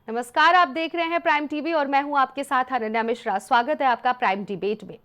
नमस्कार, आप देख रहे हैं प्राइम टीवी और मैं हूं आपके साथ अनन्या मिश्रा। स्वागत है आपका प्राइम डिबेट में।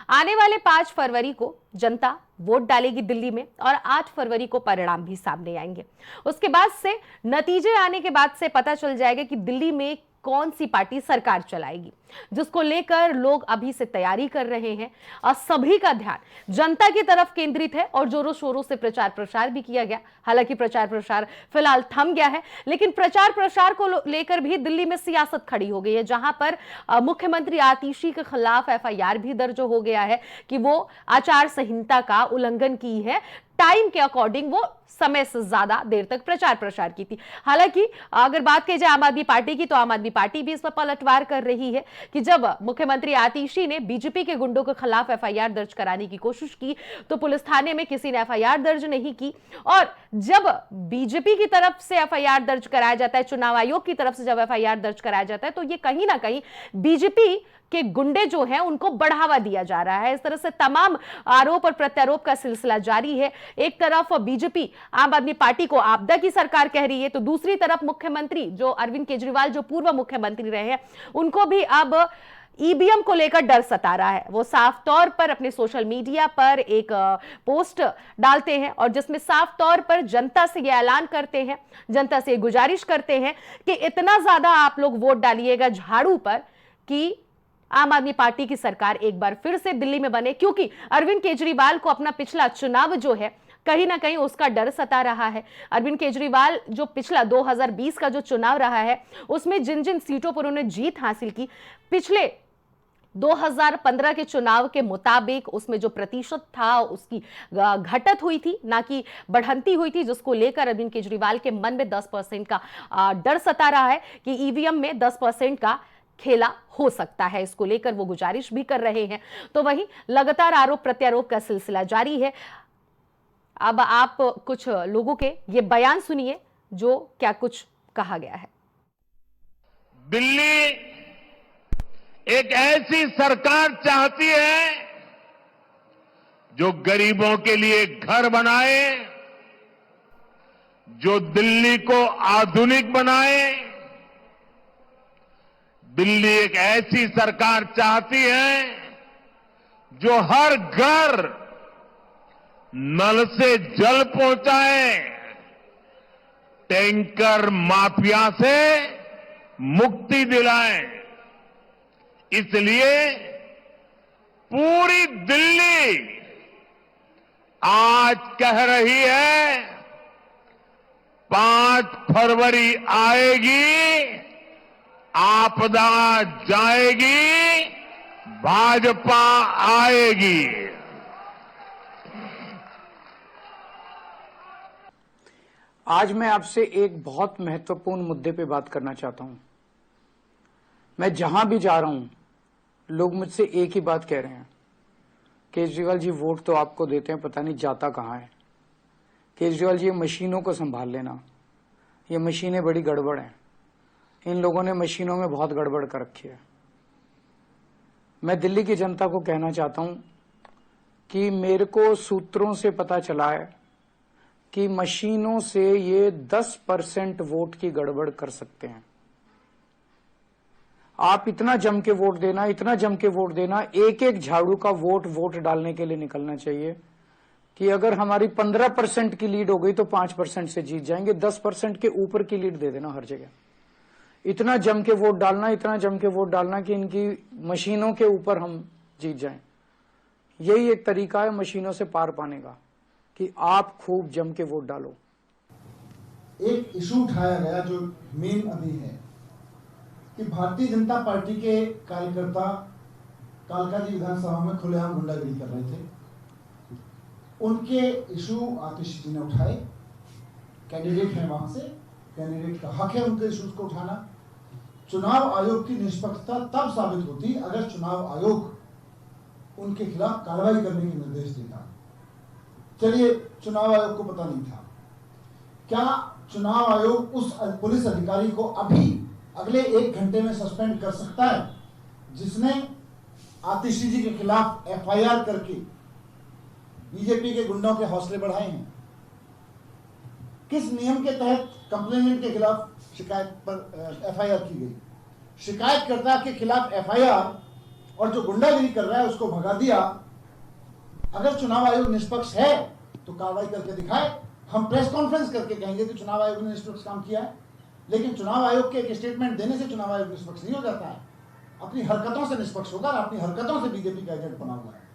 आने वाले 5 फरवरी को जनता वोट डालेगी दिल्ली में और 8 फरवरी को परिणाम भी सामने आएंगे। उसके बाद से नतीजे आने के बाद से पता चल जाएगा कि दिल्ली में कौन सी पार्टी सरकार चलाएगी, जिसको लेकर लोग अभी से तैयारी कर रहे हैं और सभी का ध्यान जनता की तरफ केंद्रित है और जोरों शोरों से प्रचार प्रसार भी किया गया। हालांकि प्रचार प्रसार फिलहाल थम गया है, लेकिन प्रचार प्रसार को लेकर भी दिल्ली में सियासत खड़ी हो गई है, जहां पर मुख्यमंत्री आतिशी के खिलाफ एफआईआर भी दर्ज हो गया है कि वो आचार संहिता का उल्लंघन की है। टाइम के अकॉर्डिंग वो समय से ज्यादा देर तक प्रचार प्रसार की थी। हालांकि अगर बात की जाए आम आदमी पार्टी की, तो आम आदमी पार्टी भी इस पर पलटवार कर रही है कि जब मुख्यमंत्री आतिशी ने बीजेपी के गुंडों के खिलाफ एफआईआर दर्ज कराने की कोशिश की तो पुलिस थाने में किसी ने एफआईआर दर्ज नहीं की, और जब बीजेपी की तरफ से एफआईआर दर्ज कराया जाता है, चुनाव आयोग की तरफ से जब एफआईआर दर्ज कराया जाता है, तो ये कहीं ना कहीं बीजेपी के गुंडे जो हैं उनको बढ़ावा दिया जा रहा है। इस तरह से तमाम आरोप और प्रत्यारोप का सिलसिला जारी है। एक तरफ बीजेपी आम आदमी पार्टी को आपदा की सरकार कह रही है, तो दूसरी तरफ मुख्यमंत्री जो अरविंद केजरीवाल, जो पूर्व मुख्यमंत्री रहे हैं, उनको भी अब ईवीएम को लेकर डर सता रहा है। वो साफ तौर पर अपने सोशल मीडिया पर एक पोस्ट डालते हैं और जिसमें साफ तौर पर जनता से यह ऐलान करते हैं, जनता से गुजारिश करते हैं कि इतना ज्यादा आप लोग वोट डालिएगा झाड़ू पर कि आम आदमी पार्टी की सरकार एक बार फिर से दिल्ली में बने, क्योंकि अरविंद केजरीवाल को अपना पिछला चुनाव जो है कहीं ना कहीं उसका डर सता रहा है। अरविंद केजरीवाल जो पिछला 2020 का जो चुनाव रहा है उसमें जिन जिन सीटों पर उन्होंने जीत हासिल की, पिछले 2015 के चुनाव के मुताबिक उसमें जो प्रतिशत था उसकी घटत हुई थी, ना कि बढ़ंती हुई थी, जिसको लेकर अरविंद केजरीवाल के मन में 10% का डर सता रहा है कि ईवीएम में 10% का खेला हो सकता है। इसको लेकर वो गुजारिश भी कर रहे हैं। तो वहीं लगातार आरोप प्रत्यारोप का सिलसिला जारी है। अब आप कुछ लोगों के ये बयान सुनिए जो क्या कुछ कहा गया है। दिल्ली एक ऐसी सरकार चाहती है जो गरीबों के लिए घर बनाए, जो दिल्ली को आधुनिक बनाए। दिल्ली एक ऐसी सरकार चाहती है जो हर घर नल से जल पहुंचाए, टैंकर माफिया से मुक्ति दिलाए। इसलिए पूरी दिल्ली आज कह रही है 5 फरवरी आएगी, आपदा जाएगी, भाजपा आएगी। आज मैं आपसे एक बहुत महत्वपूर्ण मुद्दे पे बात करना चाहता हूं। मैं जहां भी जा रहा हूं, लोग मुझसे एक ही बात कह रहे हैं, केजरीवाल जी वोट तो आपको देते हैं, पता नहीं जाता कहां है। केजरीवाल जी ये मशीनों को संभाल लेना, ये मशीनें बड़ी गड़बड़ हैं, इन लोगों ने मशीनों में बहुत गड़बड़ कर रखी है। मैं दिल्ली की जनता को कहना चाहता हूं कि मेरे को सूत्रों से पता चला है कि मशीनों से ये 10% वोट की गड़बड़ कर सकते हैं। आप इतना जम के वोट देना, इतना जम के वोट देना, एक एक झाड़ू का वोट डालने के लिए निकलना चाहिए कि अगर हमारी 15% की लीड हो गई तो 5% से जीत जाएंगे। 10% के ऊपर की लीड दे देना हर जगह। इतना जम के वोट डालना, इतना जम के वोट डालना कि इनकी मशीनों के ऊपर हम जीत जाएं। यही एक तरीका है मशीनों से पार पाने का कि आप खूब जम के वोट डालो। एक इशू उठाया गया जो मेन अभी है कि भारतीय जनता पार्टी के कार्यकर्ता कालकाजी विधानसभा में खुलेआम गुंडागिरी कर रहे थे। उनके इशू आतिशी जी ने उठाए। कैंडिडेट है, वहां से कैंडिडेट का हक है उनके इशूज को उठाना। चुनाव आयोग की निष्पक्षता तब साबित होती अगर चुनाव आयोग उनके खिलाफ कार्रवाई करने के निर्देश देता। चलिए, चुनाव आयोग को पता नहीं था। क्या चुनाव आयोग उस पुलिस अधिकारी को अभी अगले 1 घंटे में सस्पेंड कर सकता है जिसने आतिशी जी के खिलाफ एफआईआर करके बीजेपी के गुंडों के हौसले बढ़ाए हैं? किस नियम के तहत कंप्लेनेंट के खिलाफ शिकायत पर एफआईआर की गई। शिकायतकर्ता के खिलाफ एफआईआर और जो गुंडागिरी कर रहा है उसको भगा दिया। अगर चुनाव आयोग निष्पक्ष है तो कार्रवाई करके दिखाए। हम प्रेस कॉन्फ्रेंस करके कहेंगे कि चुनाव आयोग ने निष्पक्ष काम किया है, लेकिन चुनाव आयोग के एक स्टेटमेंट देने से चुनाव आयोग निष्पक्ष नहीं हो जाता है। अपनी हरकतों से निष्पक्ष होगा, अपनी हरकतों से बीजेपी का एजेंट बना हुआ है।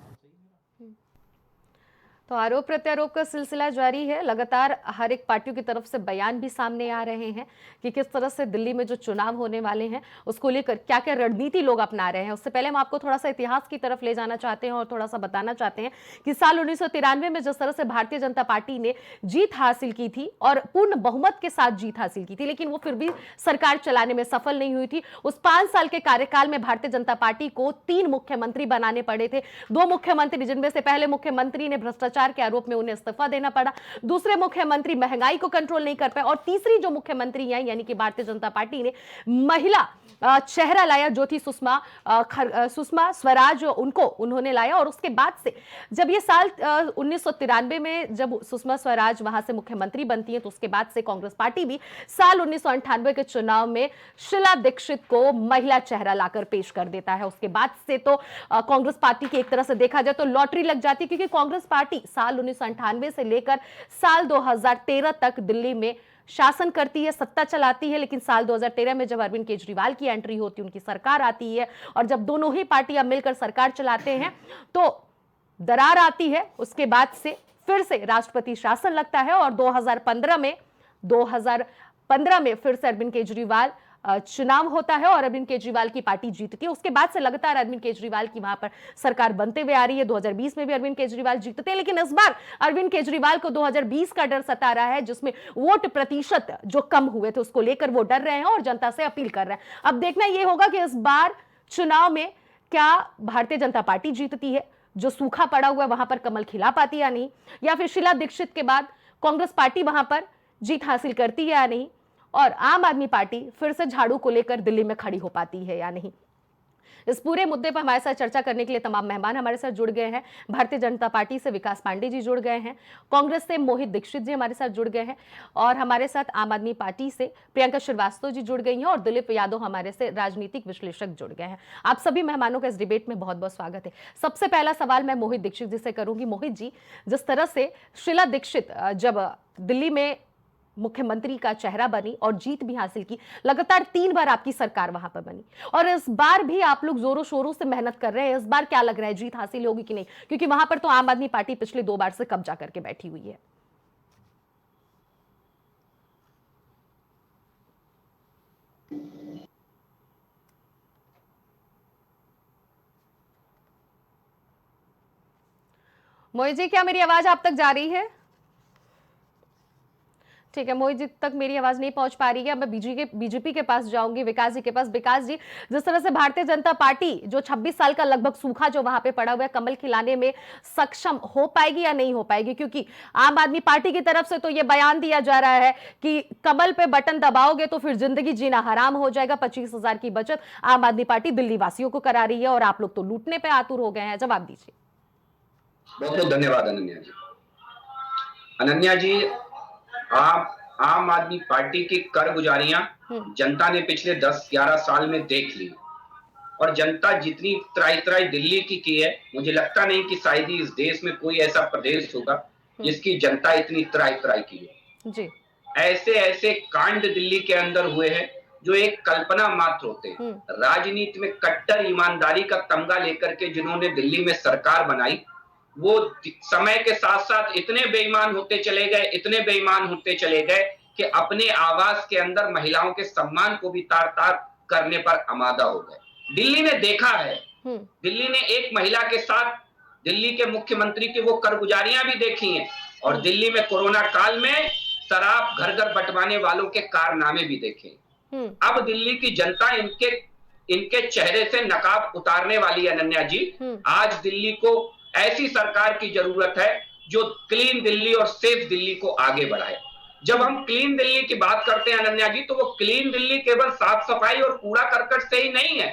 तो आरोप प्रत्यारोप का सिलसिला जारी है। लगातार हर एक पार्टियों की तरफ से बयान भी सामने आ रहे हैं कि किस तरह से दिल्ली में जो चुनाव होने वाले हैं उसको लेकर क्या क्या रणनीति लोग अपना रहे हैं। उससे पहले हम आपको थोड़ा सा इतिहास की तरफ ले जाना चाहते हैं और थोड़ा सा बताना चाहते हैं कि साल 1993 में जिस तरह से भारतीय जनता पार्टी ने जीत हासिल की थी और पूर्ण बहुमत के साथ जीत हासिल की थी, लेकिन वो फिर भी सरकार चलाने में सफल नहीं हुई थी। उस 5 साल के कार्यकाल में भारतीय जनता पार्टी को 3 मुख्यमंत्री बनाने पड़े थे। 2 मुख्यमंत्री, जिनमें से पहले मुख्यमंत्री ने भ्रष्टाचार के आरोप में उन्हें इस्तीफा देना पड़ा, दूसरे मुख्यमंत्री महंगाई को कंट्रोल नहीं कर पाए और तीसरी जो मुख्यमंत्री आई यानी कि भारतीय जनता पार्टी ने महिला चेहरा लाया जो थी सुषमा स्वराज, उन्होंने लाया। और उसके बाद से जब ये साल 1993 में जब सुषमा स्वराज वहां से मुख्यमंत्री बनती है तो उसके बाद से कांग्रेस पार्टी भी साल 1998 के चुनाव में शीला दीक्षित को महिला चेहरा लाकर पेश कर देता है। उसके बाद से तो कांग्रेस पार्टी की एक तरह से देखा जाए तो लॉटरी लग जाती है, क्योंकि कांग्रेस पार्टी साल 1998 से लेकर साल 2013 तक दिल्ली में शासन करती है, सत्ता चलाती है। लेकिन साल 2013 में जब अरविंद केजरीवाल की एंट्री होती है, उनकी सरकार आती है और जब दोनों ही पार्टियां मिलकर सरकार चलाते हैं तो दरार आती है। उसके बाद से फिर से राष्ट्रपति शासन लगता है और 2015 में फिर से अरविंद केजरीवाल चुनाव होता है और अरविंद केजरीवाल की पार्टी जीतती है। उसके बाद से लगातार अरविंद केजरीवाल की वहां पर सरकार बनते हुए आ रही है। 2020 में भी अरविंद केजरीवाल जीतते हैं, लेकिन इस बार अरविंद केजरीवाल को 2020 का डर सता रहा है, जिसमें वोट प्रतिशत जो कम हुए थे उसको लेकर वो डर रहे हैं और जनता से अपील कर रहे हैं। अब देखना यह होगा कि इस बार चुनाव में क्या भारतीय जनता पार्टी जीतती है, जो सूखा पड़ा हुआ वहां पर कमल खिला पाती या नहीं, या फिर शीला दीक्षित के बाद कांग्रेस पार्टी वहां पर जीत हासिल करती है या नहीं, और आम आदमी पार्टी फिर से झाड़ू को लेकर दिल्ली में खड़ी हो पाती है या नहीं। इस पूरे मुद्दे पर हमारे साथ चर्चा करने के लिए तमाम मेहमान हमारे साथ जुड़ गए हैं। भारतीय जनता पार्टी से विकास पांडे जी जुड़ गए हैं, कांग्रेस से मोहित दीक्षित जी हमारे साथ जुड़ गए हैं और हमारे साथ आम आदमी पार्टी से प्रियंका श्रीवास्तव जी जुड़ गई हैं और दिलीप यादव हमारे से राजनीतिक विश्लेषक जुड़ गए हैं। आप सभी मेहमानों का इस डिबेट में बहुत बहुत स्वागत है। सबसे पहला सवाल मैं मोहित दीक्षित जी से करूंगी। मोहित जी, जिस तरह से शीला दीक्षित जब दिल्ली में मुख्यमंत्री का चेहरा बनी और जीत भी हासिल की, लगातार 3 बार आपकी सरकार वहां पर बनी और इस बार भी आप लोग जोरों शोरों से मेहनत कर रहे हैं। इस बार क्या लग रहा है, जीत हासिल होगी कि नहीं, क्योंकि वहां पर तो आम आदमी पार्टी पिछले 2 बार से कब्जा करके बैठी हुई है। मोहित जी, क्या मेरी आवाज आप तक जा रही है? ठीक है, मोहित जी तक मेरी आवाज नहीं पहुंच पा रही है। अब मैं बीजेपी के पास जाऊंगी, विकास जी के पास। विकास जी, जिस तरह से भारतीय जनता पार्टी जो 26 साल का लगभग सूखा जो वहां पे पड़ा हुआ है, कमल खिलाने में सक्षम हो पाएगी या नहीं हो पाएगी? क्योंकि आम आदमी पार्टी की तरफ से तो ये बयान दिया जा रहा है कि कमल पे बटन दबाओगे तो फिर जिंदगी जीना हराम हो जाएगा। 25,000 की बचत आम आदमी पार्टी दिल्ली वासियों को करा रही है और आप लोग तो लूटने पे आतुर हो गए हैं। जवाब दीजिए। बहुत बहुत धन्यवाद अनन्या जी। अनन्या जी, आप आम आदमी पार्टी की कर गुजारियां जनता ने पिछले 10-11 साल में देख ली और जनता जितनी त्राई दिल्ली की है, मुझे लगता नहीं कि शायद ही इस देश में कोई ऐसा प्रदेश होगा जिसकी जनता इतनी त्राई की है जी। ऐसे कांड दिल्ली के अंदर हुए हैं जो एक कल्पना मात्र होते हैं। राजनीति में कट्टर ईमानदारी का तमगा लेकर के जिन्होंने दिल्ली में सरकार बनाई, वो समय के साथ साथ इतने बेईमान होते चले गए कि अपने आवास के अंदर महिलाओं के सम्मान को भी तार-तार करने पर आमादा हो गए। दिल्ली ने देखा है, दिल्ली ने एक महिला के साथ दिल्ली के मुख्यमंत्री की वो करगुजारियां भी देखी हैं और दिल्ली में कोरोना काल में शराब घर बंटवाने वालों के कारनामे भी देखे। अब दिल्ली की जनता इनके चेहरे से नकाब उतारने वाली है। अनन्या जी, आज दिल्ली को ऐसी सरकार की जरूरत है जो क्लीन दिल्ली और सेफ दिल्ली को आगे बढ़ाए। जब हम क्लीन दिल्ली की बात करते हैं अनन्या जी, तो वो क्लीन दिल्ली केवल साफ सफाई और कूड़ा करकट से ही नहीं है।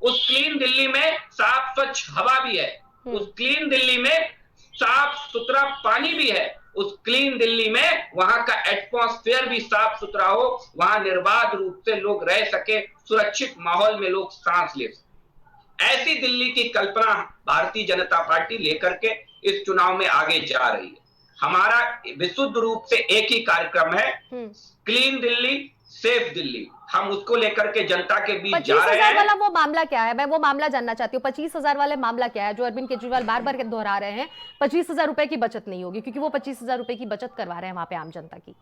उस क्लीन दिल्ली में साफ स्वच्छ हवा भी है, उस क्लीन दिल्ली में साफ सुथरा पानी भी है, उस क्लीन दिल्ली में वहां का एटमॉस्फेयर भी साफ सुथरा हो, वहां निर्बाध रूप से लोग रह सके, सुरक्षित माहौल में लोग सांस ले सके। ऐसी दिल्ली की कल्पना भारतीय जनता पार्टी लेकर के इस चुनाव में आगे जा रही है। हमारा विशुद्ध रूप से एक ही कार्यक्रम है, क्लीन दिल्ली, सेफ दिल्ली। हम उसको लेकर के जनता के बीच जा रहे हैं। 25,000 वाला वो मामला क्या है? मैं वो मामला जानना चाहती हूँ। 25,000 वाले मामला क्या है जो अरविंद केजरीवाल बार बार दोहरा रहे हैं? 25,000 रुपए की बचत नहीं होगी, क्योंकि वो 25,000 रुपए की बचत करवा रहे हैं वहां पे आम जनता की।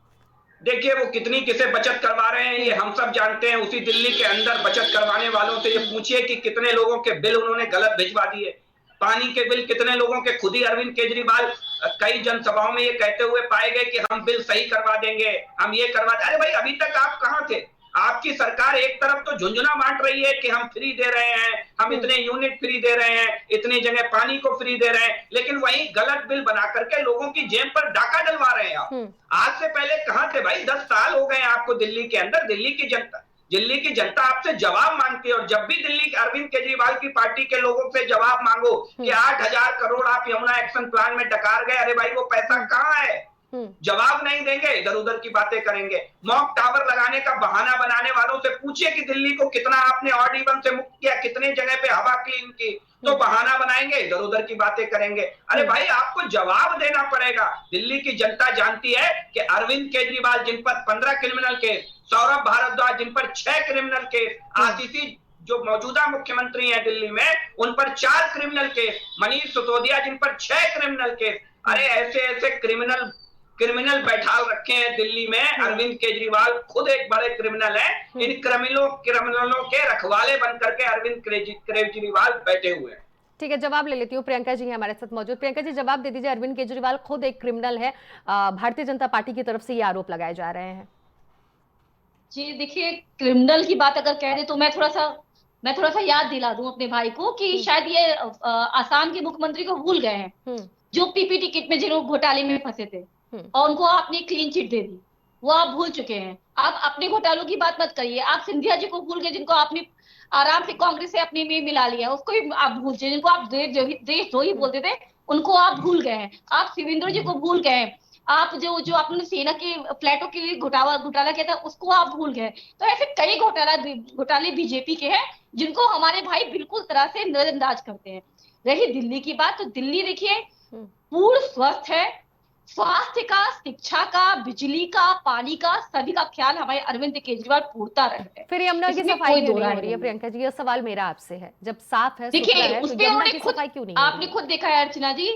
देखिए वो कितनी किसे बचत करवा रहे हैं ये हम सब जानते हैं। उसी दिल्ली के अंदर बचत करवाने वालों से ये पूछिए कि कितने लोगों के बिल उन्होंने गलत भिजवा दिए। पानी के बिल कितने लोगों के, खुद ही अरविंद केजरीवाल कई जनसभाओं में ये कहते हुए पाए गए कि हम बिल सही करवा देंगे, हम ये करवा देंगे। अरे भाई अभी तक आप कहां थे? आपकी सरकार एक तरफ तो झुंझुना बांट रही है कि हम फ्री दे रहे हैं, हम इतने यूनिट फ्री दे रहे हैं, इतनी जगह पानी को फ्री दे रहे हैं, लेकिन वही गलत बिल बना करके लोगों की जेब पर डाका डलवा रहे हैं आप। आज से पहले कहां थे भाई? 10 साल हो गए आपको दिल्ली के अंदर। दिल्ली की जनता आपसे जवाब मांगती है, और जब भी दिल्ली अरविंद केजरीवाल की पार्टी के लोगों से जवाब मांगो कि 8,000 करोड़ आप यमुना एक्शन प्लान में डकार गए, अरे भाई वो पैसा कहां है? जवाब नहीं देंगे, इधर उधर की बातें करेंगे। मॉक टावर लगाने का बहाना बनाने वालों से पूछिए कि दिल्ली को कितना आपने ऑड इवन से मुक्त किया, कितने जगह पे हवा क्लीन की, तो बहाना बनाएंगे, इधर उधर की बातें करेंगे। अरे भाई आपको जवाब देना पड़ेगा। दिल्ली की जनता जानती है कि अरविंद केजरीवाल जिन पर 15 क्रिमिनल केस, सौरभ भारद्वाज जिन पर 6 क्रिमिनल केस, आशीष जो मौजूदा मुख्यमंत्री हैं दिल्ली में उन पर 4 क्रिमिनल केस, मनीष सिसोदिया जिन पर 6 क्रिमिनल केस। अरे ऐसे ऐसे क्रिमिनल बैठा रखे हैं दिल्ली में। अरविंद केजरीवाल खुद एक बड़े क्रिमिनल हैं। इन क्रिमिनलों के रखवाले बन करके अरविंद केजरीवाल बैठे हुए हैं। ठीक है, जवाब ले लेती हूँ। प्रियंका जी हैं हमारे साथ मौजूद। प्रियंका जी जवाब दे दीजिए, अरविंद केजरीवाल खुद एक क्रिमिनल है, भारतीय जनता पार्टी की तरफ से ये आरोप लगाए जा रहे हैं। जी देखिए, क्रिमिनल की बात अगर कह दे तो मैं थोड़ा सा याद दिला दूं अपने भाई को कि शायद ये आसाम के मुख्यमंत्री को भूल गए हैं, जो पीपीटी किट में जिन्होंने घोटाले में फंसे थे और उनको आपने क्लीन चिट दे दी, वो आप भूल चुके हैं। आप अपने घोटालों की बात मत करिए। आप सिंधिया जी को भूल गए, जिनको आपने आराम से कांग्रेस से अपने में मिला लिया, उसको भी आप भूल गए। जिनको आप देशद्रोही बोलते थे उनको आप भूल गए हैं। आप शिवेंद्र जी को भूल गए हैं। आप जो आपने सेना के फ्लैटों के लिए घोटाला किया था उसको आप भूल गए। तो ऐसे कई घोटाले बीजेपी के हैं जिनको हमारे भाई बिल्कुल तरह से नजरअंदाज करते हैं। रही दिल्ली की बात, तो दिल्ली देखिए पूर्ण स्वस्थ है। स्वास्थ्य का, शिक्षा का, बिजली का, पानी का, सभी का ख्याल हमारे अरविंद केजरीवाल पूरता रहे हैं। फिर यमुना की सफाई क्यों नहीं हो रही है? प्रियंका जी ये सवाल मेरा आपसे है, जब साफ है, देखिए उसपे यमुना की सफाई क्यों नहीं? आपने खुद देखा है अर्चना जी,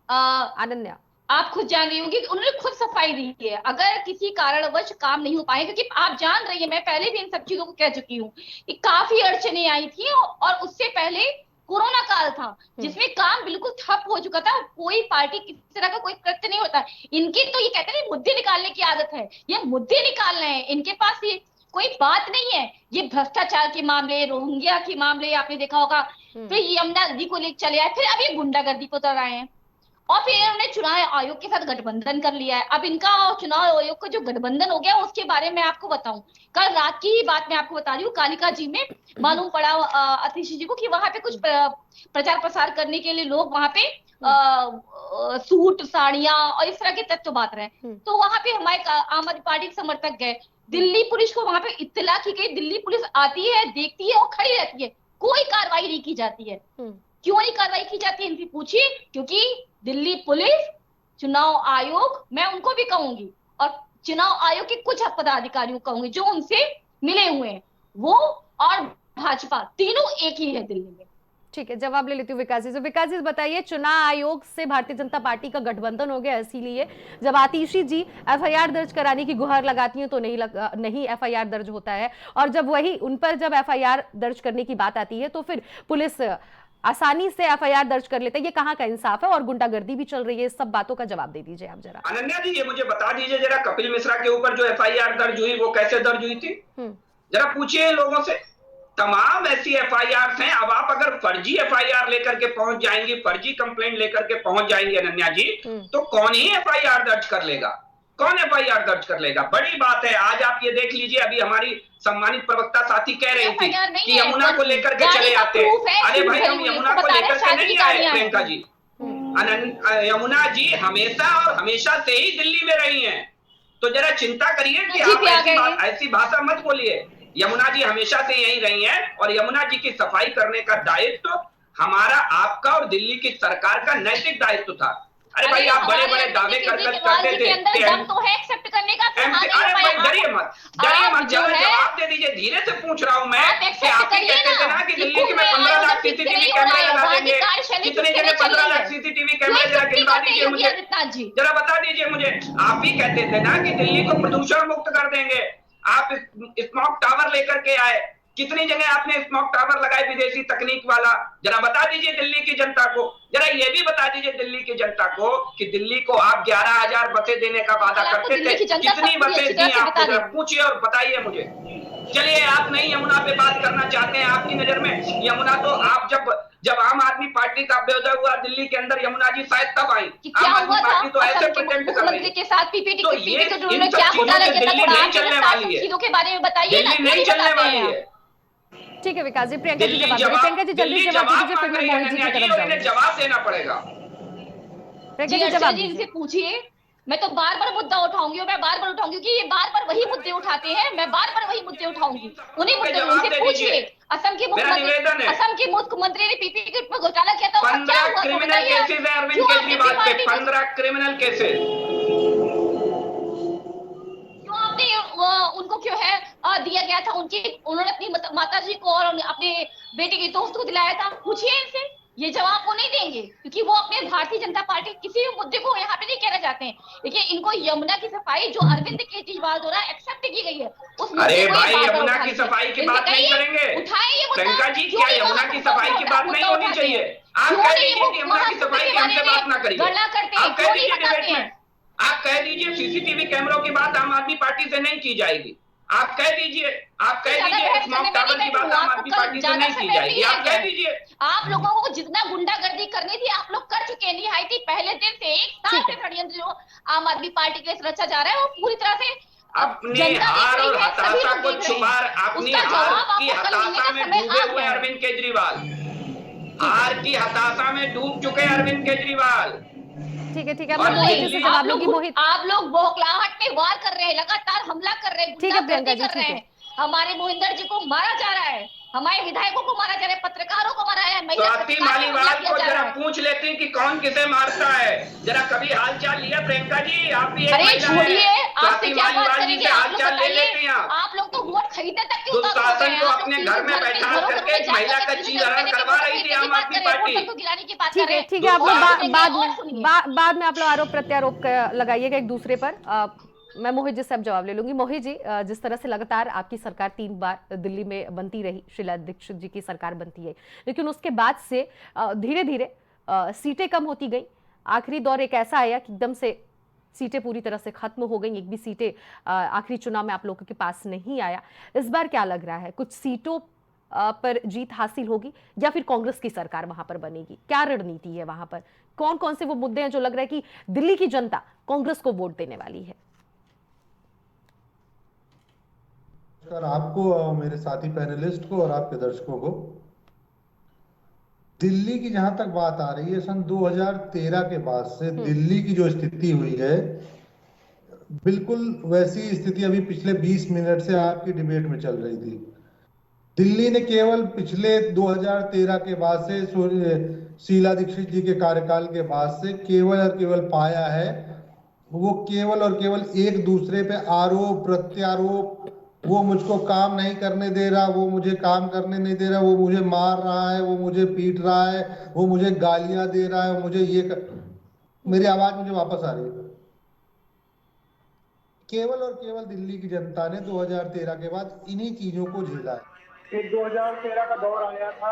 अनन्या आप खुद जान रही होंगी कि उन्होंने खुद सफाई दी है। अगर किसी कारणवश काम नहीं हो पाए, क्योंकि आप जान रही है, मैं पहले भी इन सब चीजों को कह चुकी हूँ कि काफी अड़चने आई थी, और उससे पहले कोरोना काल था जिसमें काम बिल्कुल ठप हो चुका था। कोई पार्टी किसी तरह का कोई कृत्य नहीं होता। इनके तो ये कहते हैं मुद्दे निकालने की आदत है, ये मुद्दे निकाल रहे हैं। इनके पास ये कोई बात नहीं है। ये भ्रष्टाचार के मामले, रोहिंग्या के मामले आपने देखा होगा, फिर यमुना नदी को लेकर चले आए, फिर अभी गुंडागर्दी पर उतर आए हैं, और फिर इन्होंने चुनाव आयोग के साथ गठबंधन कर लिया है। अब इनका चुनाव आयोग का जो गठबंधन हो गया उसके बारे में आपको बताऊं, कल रात की ही बात मैं आपको बता रही हूँ। कालिका जी में मालूम पड़ा अतिश जी को कि वहां पे कुछ प्रचार प्रसार करने के लिए लोग वहां पे सूट, साड़ियां और इस तरह के तत्व बांट रहे हैं। तो वहां पे हमारे आम आदमी पार्टी के समर्थक गए, दिल्ली पुलिस को वहां पे इत्तला की गई। दिल्ली पुलिस आती है, देखती है और खड़ी रहती है, कोई कार्रवाई नहीं की जाती है। क्यों नहीं कार्रवाई की जाती है इनसे पूछिए। क्योंकि दिल्ली पुलिस, चुनाव आयोग, मैं उनको भी कहूंगी, और चुनाव आयोग के कुछ पदाधिकारियों को कहूंगी जो उनसे मिले हुए हैं, वो और भाजपा तीनों एक ही है दिल्ली में। ठीक है, जवाब ले लेती हूँ विकास जी। तो विकास जी बताइए, चुनाव आयोग से भारतीय जनता पार्टी का गठबंधन हो गया, इसीलिए जब आतिशी जी एफआईआर दर्ज कराने की गुहार लगाती हैं तो नहीं एफआईआर दर्ज होता है, और जब वही उन पर जब एफआईआर दर्ज करने की बात आती है तो फिर पुलिस आसानी से एफआईआर दर्ज कर लेते हैं। ये कहाँ का इंसाफ है? और गुंडागर्दी भी चल रही है। सब बातों का जवाब दे दीजिए आप जरा। अनन्या जी ये मुझे बता दीजिए जरा, कपिल मिश्रा के ऊपर जो एफआईआर दर्ज हुई वो कैसे दर्ज हुई थी? जरा पूछिए लोगों से। तमाम ऐसी एफआईआर हैं। अब आप अगर फर्जी एफआईआर लेकर के पहुंच जाएंगी, फर्जी कंप्लेंट लेकर के पहुंच जाएंगे अनन्या जी, तो कौन ही एफआईआर दर्ज कर लेगा? कौन एफआईआर दर्ज कर लेगा? बड़ी बात है। आज आप ये देख लीजिए, अभी हमारी सम्मानित प्रवक्ता साथी कह रही थी कि यमुना को लेकर के चले आते हैं। अरे भाई हम यमुना को लेकर के नहीं आए प्रियंका जी, यमुना जी हमेशा और हमेशा से ही दिल्ली में रही हैं, तो जरा चिंता करिए कि आप ऐसी भाषा मत बोलिए। यमुना जी हमेशा से यहीं रही हैं और यमुना जी की सफाई करने का दायित्व हमारा, आपका और दिल्ली की सरकार का नैतिक दायित्व था। अरे भाई, आप बड़े बड़े दावे करते थे तो है एक्सेप्ट करने का। अरे भाई डरिए मत, जवाब दे दीजिए। धीरे से पूछ रहा हूँ मैं कि आप ही कहते थे ना कि दिल्ली में 15 लाख सीसीटीवी कैमरे लगा देंगे। कितने जगह 15 लाख सीसीटीवी कैमरे, जरा गिनवा दीजिए मुझे, जरा बता दीजिए मुझे। आप ही कहते थे ना कि दिल्ली को प्रदूषण मुक्त कर देंगे। आप स्मॉग टावर लेकर के आए, कितनी जगह आपने स्मॉग टावर लगाए विदेशी तकनीक वाला, जरा बता दीजिए दिल्ली की जनता को। जरा ये भी बता दीजिए दिल्ली की जनता को कि दिल्ली को आप 11,000 बसें देने का वादा करते थे, कितनी बसें दी आपको, जरा पूछिए और बताइए मुझे। चलिए, आप नहीं यमुना पे बात करना चाहते हैं। आपकी नजर में यमुना तो आप जब आम आदमी पार्टी का अभ्युदय हुआ दिल्ली के अंदर, यमुना जी शायद तब आई। आम आदमी पार्टी तो ऐसे प्रेजेंट कर रही है के साथ पीपीटी तो ये इन सब चीजों से दिल्ली नहीं चलने वाली है, चीजों के बारे में बताइए, दिल्ली नहीं चलने वाली है। ठीक है विकास जी, प्रियंका जी जवाब, प्रियंका जी जल्दी जवाब दीजिए, फिर मैं मोहित जी की तरफ जाऊंगी। जवाब देना पड़ेगा। प्रियंका जी जवाब इनसे दीजिए। पूछिए। मैं तो बार बार मुद्दा उठाऊंगी और मैं बार बार उठाऊंगी कि ये बार बार वही मुद्दे उठाते हैं। मैं बार बार वही मुद्दे उठाऊंगी, उन्हीं मुद्दे उनसे पूछिए। असम के मुख्यमंत्री ने पीपीपी पर घोटाला किया था, 15 क्रिमिनल केसेस है अरविंद केजरीवाल पे, 15 क्रिमिनल केसेस। क्यों आपने उनको क्यों है दिया गया था? उन्होंने अपनी माता जी को और अपने बेटे के दोस्त को दिलाया था। पूछिए इनसे, ये जवाब वो नहीं देंगे क्योंकि वो अपने भारतीय जनता पार्टी किसी भी मुद्दे को यहाँ पे नहीं कहना चाहते हैं। देखिए, इनको यमुना की सफाई जो अरविंद केजरीवाल द्वारा एक्सेप्ट की गई है उस अरे भाई, यमुना की सफाई की बात नहीं करेंगे प्रियंका जी, क्या यमुना की सफाई की बात नहीं होनी चाहिए? आप कह दीजिए कि यमुना की सफाई की हमसे बात ना करिए, आप कह दीजिए डिबेट में, आप कह दीजिए सीसीटीवी कैमरों की बात आम आदमी पार्टी से नहीं की जाएगी। आप कह दीजिए स्मॉग टावर की बात आम आदमी पार्टी से नहीं की जाएगी। आप कह दीजिए। आप लोगों को जितना गुंडागर्दी करनी थी आप लोग कर चुके हैं। निहायती पहले दिन से एक साल से षड्यंत्र जो आम आदमी पार्टी के लिए रचा जा रहा है वो पूरी तरह से अपनी हार और हताशा को छुपा, अपनी हार की हताशा में डूबे हुए अरविंद केजरीवाल, हार की हताशा में डूब चुके अरविंद केजरीवाल। ठीक है, मैं मोहित जी से जवाब लूंगी। मोहित, आप लोग बौखलाहट में वार कर रहे हैं, लगातार हमला कर रहे हैं, ठीक है प्रियंका जी, कर रहे हैं। हमारे मोहिंदर जी को मारा जा रहा है, हमारे विधायकों को मारा जा रहा है, पत्रकारों को मारा है। स्वाति मालीवाल को जरा पूछ लेते हैं कि कौन किसे मारता है, जरा कभी हालचाल लिया प्रियंका जी? आप भी अरे छोड़िए, आपसे क्या बात करेंगे? हालचाल ले लेते हैं। आप लोग तो वोट खरीदने तक के दुशासन को अपने घर में बैठा करके महिला का चीरहरण करवा रही थी आम आदमी पार्टी। ठीक है, आप लोग बाद में आप लोग आरोप प्रत्यारोप लगाइएगा एक दूसरे पर। मैं मोहित जी से अब जवाब ले लूंगी। मोहित जी, जिस तरह से लगातार आपकी सरकार 3 बार दिल्ली में बनती रही, शीला दीक्षित जी की सरकार बनती है, लेकिन उसके बाद से धीरे धीरे सीटें कम होती गई। आखिरी दौर एक ऐसा आया कि एकदम से सीटें पूरी तरह से खत्म हो गई, एक भी सीटें आखिरी चुनाव में आप लोगों के पास नहीं आया। इस बार क्या लग रहा है, कुछ सीटों पर जीत हासिल होगी या फिर कांग्रेस की सरकार वहां पर बनेगी? क्या रणनीति है वहां पर? कौन कौन से वो मुद्दे हैं जो लग रहा है कि दिल्ली की जनता कांग्रेस को वोट देने वाली है? आपको, मेरे साथी पैनलिस्ट को और आपके दर्शकों को, दिल्ली की जहां तक बात आ रही है, सन 2013 के बाद से दिल्ली की जो स्थिति हुई है, बिल्कुल वैसी स्थिति अभी पिछले 20 मिनट से आपकी डिबेट में चल रही थी। दिल्ली ने केवल पिछले 2013 के बाद से, शीला दीक्षित जी के कार्यकाल के बाद से केवल और केवल पाया है, वो केवल और केवल एक दूसरे पे आरोप प्रत्यारोप, वो मुझको काम नहीं करने दे रहा, वो मुझे काम करने नहीं दे रहा, वो मुझे मार रहा है, वो मुझे पीट रहा है, वो मुझे गालियां दे रहा है, मुझे मेरी आवाज मुझे वापस आ रही है। केवल और केवल दिल्ली की जनता ने 2013 के बाद इन्हीं चीजों को झेला है। एक 2013 का दौर आया था,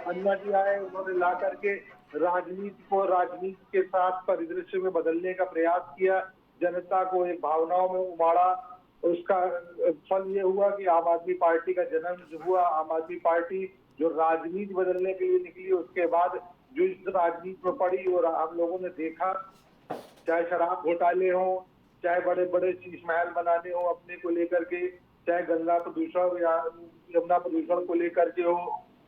अन्ना जी आए, उन्होंने ला करके राजनीति को राजनीति के साथ परिदृश्य में बदलने का प्रयास किया, जनता को एक भावनाओं में उमाड़ा। उसका फल ये हुआ कि आम आदमी पार्टी का जन्म हुआ। आम आदमी पार्टी जो राजनीति बदलने के लिए निकली, उसके बाद जो इस राजनीति में पड़ी और हम लोगों ने देखा, चाहे शराब घोटाले हो, चाहे बड़े बड़े शीश महल बनाने हो अपने को लेकर के, चाहे गंगा प्रदूषण या यमुना प्रदूषण को लेकर के हो,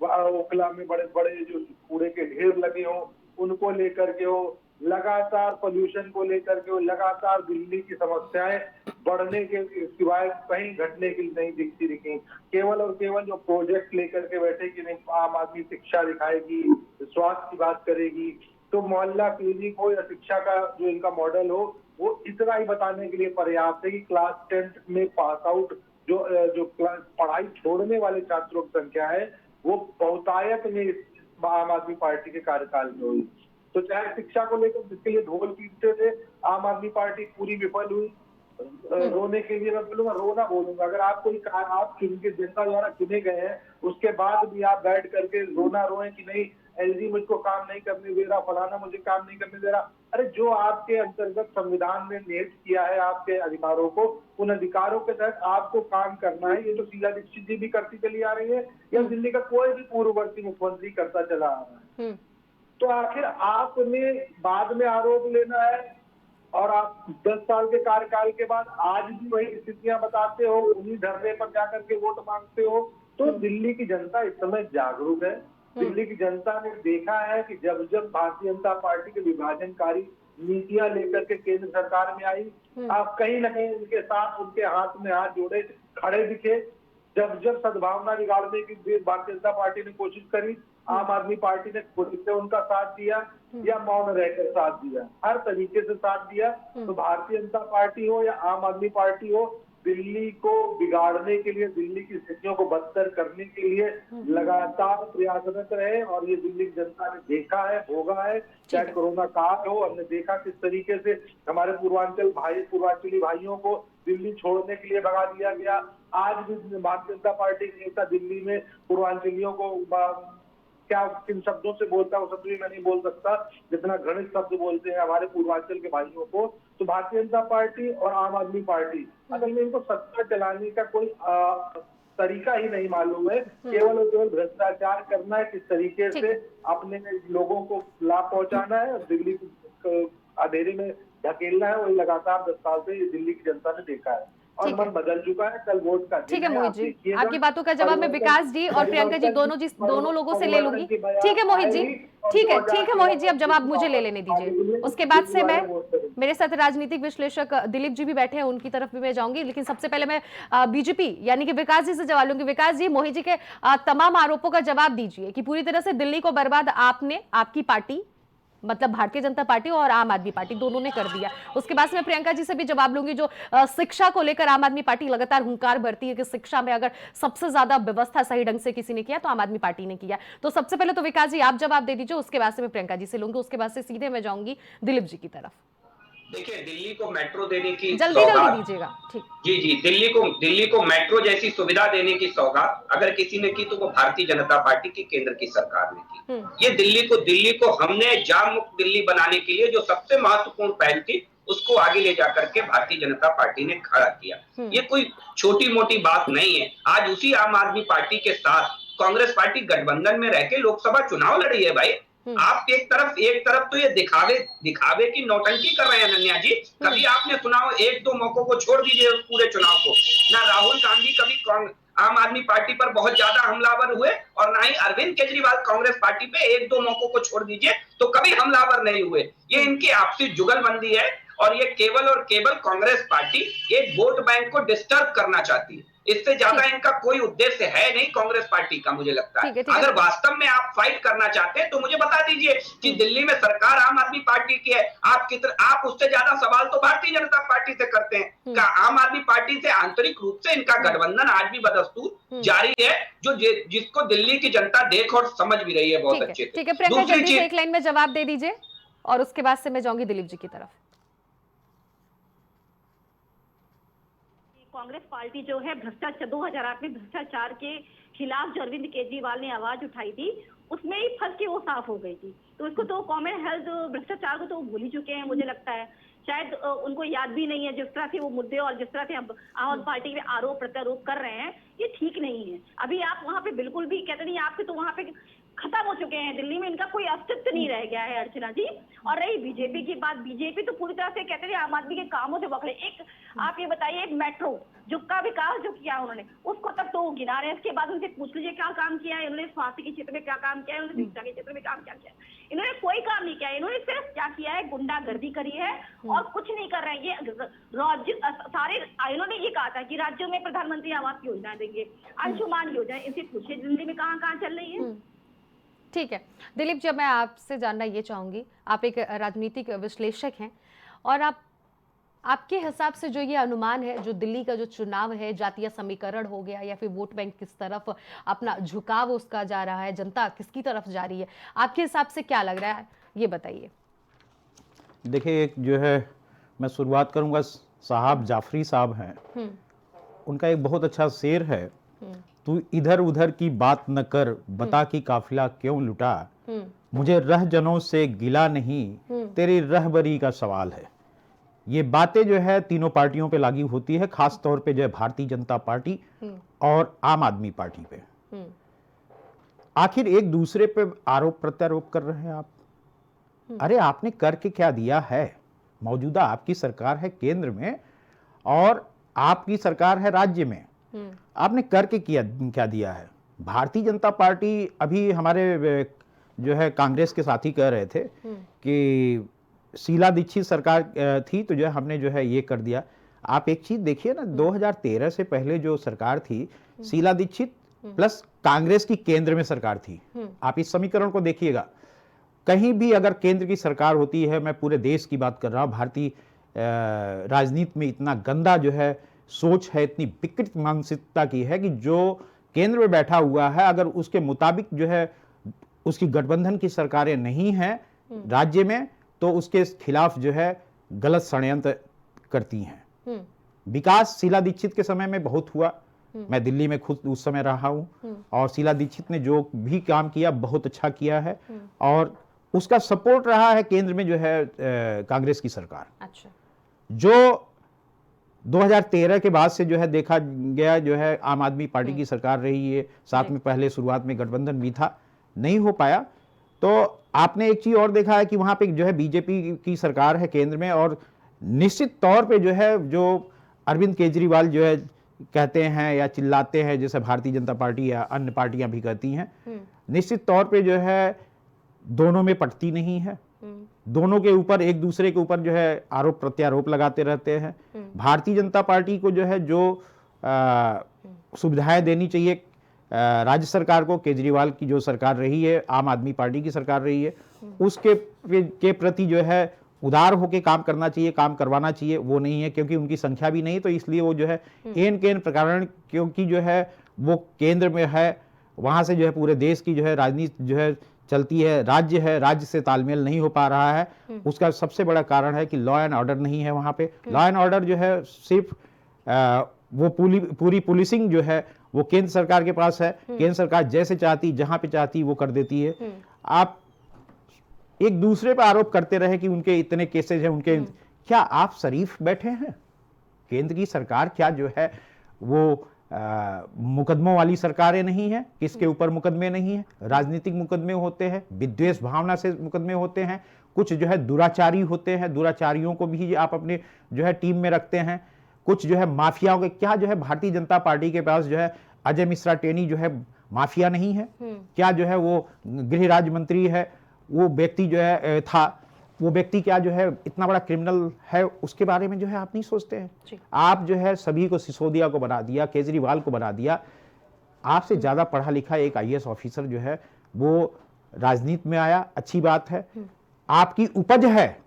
ओखला में बड़े बड़े जो कूड़े के ढेर लगे हो, उनको लेकर के हो, लगातार पोल्यूशन को लेकर के हो, लगातार दिल्ली की समस्याएं बढ़ने के सिवाय कहीं घटने की नहीं दिखी। केवल और केवल जो प्रोजेक्ट लेकर के बैठे कि नहीं आम आदमी शिक्षा दिखाएगी, स्वास्थ्य की बात करेगी, तो मोहल्ला क्लिनिक हो या शिक्षा का जो इनका मॉडल हो, वो इतना ही बताने के लिए पर्याप्त है कि क्लास 10 में पास आउट जो पढ़ाई छोड़ने वाले छात्रों की संख्या है वो बहुतायत में आम आदमी पार्टी के कार्यकाल में हुई। तो चाहे शिक्षा को लेकर जिसके लिए ढोल पीटते थे, आम आदमी पार्टी पूरी विफल हुई। रोने के लिए मैं बोलूंगा, रोना बोलूंगा, अगर आप जनता द्वारा चुने गए हैं, उसके बाद भी आप बैठ करके रोना रोए कि नहीं एलजी मुझको काम नहीं करने दे रहा, फलाना मुझे काम नहीं करने दे रहा। अरे जो आपके अंतर्गत संविधान ने निहित किया है आपके अधिकारों को, उन अधिकारों के तहत आपको काम करना है। ये तो शीला दीक्षित जी भी करती चली आ रही है या दिल्ली का कोई भी पूर्ववर्ती मुख्यमंत्री करता चला आ रहा है। तो आखिर आपने बाद में आरोप लेना है और आप 10 साल के कार्यकाल के बाद आज भी वही स्थितियां बताते हो, उन्हीं धरने पर जाकर के वोट मांगते हो। तो दिल्ली की जनता इस समय जागरूक है। दिल्ली की जनता ने देखा है कि जब जब भारतीय जनता पार्टी के विभाजनकारी नीतियां लेकर के केंद्र सरकार में आई, आप कहीं न कहीं उनके साथ उनके हाथ में हाथ जोड़े खड़े दिखे। जब जब सद्भावना बिगाड़ने की भारतीय जनता पार्टी ने कोशिश करी, आम आदमी पार्टी ने खुद से उनका साथ दिया या मौन रहकर साथ दिया, हर तरीके से साथ दिया। तो भारतीय जनता पार्टी हो या आम आदमी पार्टी हो, दिल्ली को बिगाड़ने के लिए, दिल्ली की स्थितियों को बदतर करने के लिए लगातार प्रयासरत रहे। और ये दिल्ली की जनता ने देखा है, भोगा है, चाहे कोरोना काल हो, हमने देखा किस तरीके से हमारे पूर्वांचली भाइयों को दिल्ली छोड़ने के लिए भगा दिया गया। आज भी भारतीय जनता पार्टी के नेता दिल्ली में पूर्वांचलियों को क्या किन शब्दों से बोलता है वो शब्द भी मैं नहीं बोल सकता, जितना घृणित शब्द बोलते हैं हमारे पूर्वांचल के भाइयों को। तो भारतीय जनता पार्टी और आम आदमी पार्टी असल में इनको सत्ता चलाने का कोई तरीका ही नहीं मालूम है। केवल और केवल भ्रष्टाचार करना है, किस तरीके से अपने लोगों को लाभ पहुंचाना है और दिल्ली को अंधेरे में धकेलना है, वही लगातार 10 साल से दिल्ली की जनता ने देखा है और मन बदल चुका है। कल वोट का ठीक है मोहित जी, आपकी बातों का जवाब मैं विकास जी और प्रियंका जी दोनों लोगों से ले लूंगी। ठीक है मोहित जी, ठीक है मोहित जी, अब जवाब मुझे ले लेने दीजिए। उसके बाद से मैं, मेरे साथ राजनीतिक विश्लेषक दिलीप जी भी बैठे हैं, उनकी तरफ भी मैं जाऊंगी, लेकिन सबसे पहले मैं बीजेपी यानी कि विकास जी से जवाब लूंगी। विकास जी, मोहित जी के तमाम आरोपों का जवाब दीजिए कि पूरी तरह से दिल्ली को बर्बाद आपने, आपकी पार्टी मतलब भारतीय जनता पार्टी और आम आदमी पार्टी दोनों ने कर दिया। उसके बाद मैं प्रियंका जी से भी जवाब लूंगी, जो शिक्षा को लेकर आम आदमी पार्टी लगातार हुंकार भरती है कि शिक्षा में अगर सबसे ज्यादा व्यवस्था सही ढंग से किसी ने किया तो आम आदमी पार्टी ने किया। तो सबसे पहले तो विकास जी आप जवाब दे दीजिए, उसके बाद से मैं प्रियंका जी से लूंगी, उसके बाद से सीधे मैं जाऊंगी दिलीप जी की तरफ। देखिए, दिल्ली को मेट्रो देने की जल्दी दीजिएगा। ठीक जी, दिल्ली को मेट्रो जैसी सुविधा देने की सौगात अगर किसी ने की तो वो भारतीय जनता पार्टी की केंद्र की सरकार ने की। ये दिल्ली को हमने जाम मुक्त दिल्ली बनाने के लिए जो सबसे महत्वपूर्ण पहल थी उसको आगे ले जाकर के भारतीय जनता पार्टी ने खड़ा किया। ये कोई छोटी मोटी बात नहीं है। आज उसी आम आदमी पार्टी के साथ कांग्रेस पार्टी गठबंधन में रह के लोकसभा चुनाव लड़ी है भाई। आप एक तरफ तो ये दिखावे की नौटंकी कर रहे हैं अनन्या जी। कभी आपने सुना हो, 1-2 मौकों को छोड़ दीजिए उस पूरे चुनाव को, ना राहुल गांधी कभी आम आदमी पार्टी पर बहुत ज्यादा हमलावर हुए और ना ही अरविंद केजरीवाल कांग्रेस पार्टी पे 1-2 मौकों को छोड़ दीजिए तो कभी हमलावर नहीं हुए। ये इनकी आपसी जुगलबंदी है और ये केवल और केवल कांग्रेस पार्टी एक वोट बैंक को डिस्टर्ब करना चाहती है। इससे ज्यादा इनका कोई उद्देश्य है नहीं कांग्रेस पार्टी का, मुझे लगता है। अगर वास्तव में आप फाइट करना चाहते हैं तो मुझे बता दीजिए कि दिल्ली में सरकार आम आदमी पार्टी की है, आप उससे ज्यादा सवाल तो भारतीय जनता पार्टी से करते हैं। क्या आम आदमी पार्टी से आंतरिक रूप से इनका गठबंधन आज भी बदस्तूर जारी है, जिसको दिल्ली की जनता देख और समझ भी रही है बहुत अच्छे से। ठीक है प्रियंका, जल्दी से एक लाइन में जवाब दे दीजिए और उसके बाद से मैं जाऊंगी दिलीप जी की तरफ। कांग्रेस पार्टी जो है भ्रष्टाचार 2008 में भ्रष्टाचार के खिलाफ जो अरविंद केजरीवाल ने आवाज उठाई थी उसमें ही फंस के वो साफ हो गई थी। तो उसको तो कॉमन हेल्थ भ्रष्टाचार को तो भूल ही चुके हैं, मुझे लगता है शायद उनको याद भी नहीं है। जिस तरह से वो मुद्दे और जिस तरह से आम आदमी पार्टी में आरोप प्रत्यारोप कर रहे हैं ये ठीक नहीं है। अभी आप वहाँ पे बिल्कुल भी कहते नहीं, आपके तो वहाँ पे खत्म हो चुके हैं। दिल्ली में इनका कोई अस्तित्व नहीं रह गया है अर्चना जी। और रही बीजेपी की बात, बीजेपी तो पूरी तरह से कहते थे आम आदमी के कामों से बखरे। एक आप ये बताइए, एक मेट्रो जो का विकास जो किया उन्होंने, उसको तक तो गिना रहे हैं। इसके बाद उनसे पूछ लीजिए क्या काम किया है उन्होंने, स्वास्थ्य के क्षेत्र में क्या काम किया है उन्होंने, शिक्षा के क्षेत्र में काम क्या किया है। इन्होंने कोई काम नहीं किया है। इन्होंने सिर्फ क्या किया है, गुंडागर्दी करी है और कुछ नहीं कर रहे हैं। ये राज्य सारे इन्होंने ये कहा था कि राज्यों में प्रधानमंत्री आवास योजना देंगे, अंशुमान योजना, इनसे पूछे दिल्ली में कहाँ कहाँ चल रही है। ठीक है दिलीप जी, मैं आपसे जानना ये चाहूंगी, आप एक राजनीतिक विश्लेषक हैं और आपके हिसाब से जो ये अनुमान है, जो दिल्ली का जो चुनाव है, जातीय समीकरण हो गया या फिर वोट बैंक किस तरफ अपना झुकाव उसका जा रहा है, जनता किसकी तरफ जा रही है, आपके हिसाब से क्या लग रहा है, ये बताइए। देखिए, एक जो है मैं शुरुआत करूंगा, साहब जाफरी साहब हैं, उनका एक बहुत अच्छा शेर है, तू इधर उधर की बात न कर, बता कि काफिला क्यों लुटा, मुझे रहजनों से गिला नहीं, तेरी रहबरी का सवाल है। ये बातें जो है तीनों पार्टियों पे लागू होती है, खास तौर पे जो है भारतीय जनता पार्टी और आम आदमी पार्टी पे। आखिर एक दूसरे पे आरोप प्रत्यारोप कर रहे हैं आप। अरे आपने करके क्या दिया है? मौजूदा आपकी सरकार है केंद्र में और आपकी सरकार है राज्य में, आपने करके क्या दिया है? भारतीय जनता पार्टी, अभी हमारे जो है कांग्रेस के साथी कह रहे थे कि शीला दीक्षित सरकार थी तो जो है हमने जो है ये कर दिया। आप एक चीज देखिए ना, 2013 से पहले जो सरकार थी, शीला दीक्षित प्लस कांग्रेस की केंद्र में सरकार थी। आप इस समीकरण को देखिएगा, कहीं भी अगर केंद्र की सरकार होती है, मैं पूरे देश की बात कर रहा हूं, भारतीय राजनीति में इतना गंदा जो है सोच है, इतनी विकृत मानसिकता की है कि जो केंद्र में बैठा हुआ है, अगर उसके मुताबिक जो है उसकी गठबंधन की सरकारें नहीं हैं राज्य में, तो उसके खिलाफ जो है गलत षड्यंत्र करती हैं। विकास शीला दीक्षित के समय में बहुत हुआ, मैं दिल्ली में खुद उस समय रहा हूं, और शीला दीक्षित ने जो भी काम किया बहुत अच्छा किया है, और उसका सपोर्ट रहा है केंद्र में जो है कांग्रेस की सरकार। अच्छा। जो 2013 के बाद से जो है देखा गया जो है आम आदमी पार्टी की सरकार रही है, साथ में पहले शुरुआत में गठबंधन भी था, नहीं हो पाया। तो आपने एक चीज और देखा है कि वहां पे जो है बीजेपी की सरकार है केंद्र में, और निश्चित तौर पे जो है जो अरविंद केजरीवाल जो है कहते हैं या चिल्लाते हैं, जैसे भारतीय जनता पार्टी या अन्य पार्टियां भी कहती हैं, निश्चित तौर पे जो है दोनों में पटती नहीं है। दोनों के ऊपर, एक दूसरे के ऊपर जो है आरोप प्रत्यारोप लगाते रहते हैं। भारतीय जनता पार्टी को जो है जो सुविधाएं देनी चाहिए राज्य सरकार को, केजरीवाल की जो सरकार रही है, आम आदमी पार्टी की सरकार रही है, उसके के प्रति जो है उदार होकर काम करना चाहिए, काम करवाना चाहिए, वो नहीं है, क्योंकि उनकी संख्या भी नहीं, तो इसलिए वो जो है एन केन प्रकरण, क्योंकि जो है वो केंद्र में है, वहां से जो है पूरे देश की जो है राजनीति जो है चलती है, राज्य है, राज्य से तालमेल नहीं हो पा रहा है। उसका सबसे बड़ा कारण है कि लॉ एंड ऑर्डर नहीं है वहां पे। लॉ एंड ऑर्डर जो है सिर्फ वो पूरी पुलिसिंग जो है वो केंद्र सरकार के पास है। केंद्र सरकार जैसे चाहती, जहां पे चाहती वो कर देती है। आप एक दूसरे पर आरोप करते रहे कि उनके इतने केसेज हैं, उनके, क्या आप शरीफ बैठे हैं? केंद्र की सरकार क्या जो है वो मुकदमों वाली सरकारें नहीं है? किसके ऊपर मुकदमे नहीं है? राजनीतिक मुकदमे होते हैं, विद्वेष भावना से मुकदमे होते हैं, कुछ जो है दुराचारी होते हैं, दुराचारियों को भी आप अपने जो है टीम में रखते हैं, कुछ जो है माफियाओं के। क्या जो है भारतीय जनता पार्टी के पास जो है अजय मिश्रा टेनी जो है माफिया नहीं है? क्या जो है वो गृह राज्य मंत्री है, वो व्यक्ति जो है था, वो व्यक्ति क्या जो है इतना बड़ा क्रिमिनल है? उसके बारे में जो है आप नहीं सोचते हैं। आप जो है सभी को सिसोदिया को बना दिया, केजरीवाल को बना दिया। आपसे ज्यादा पढ़ा लिखा एक IAS ऑफिसर जो है वो राजनीति में आया, अच्छी बात है। आपकी उपज है,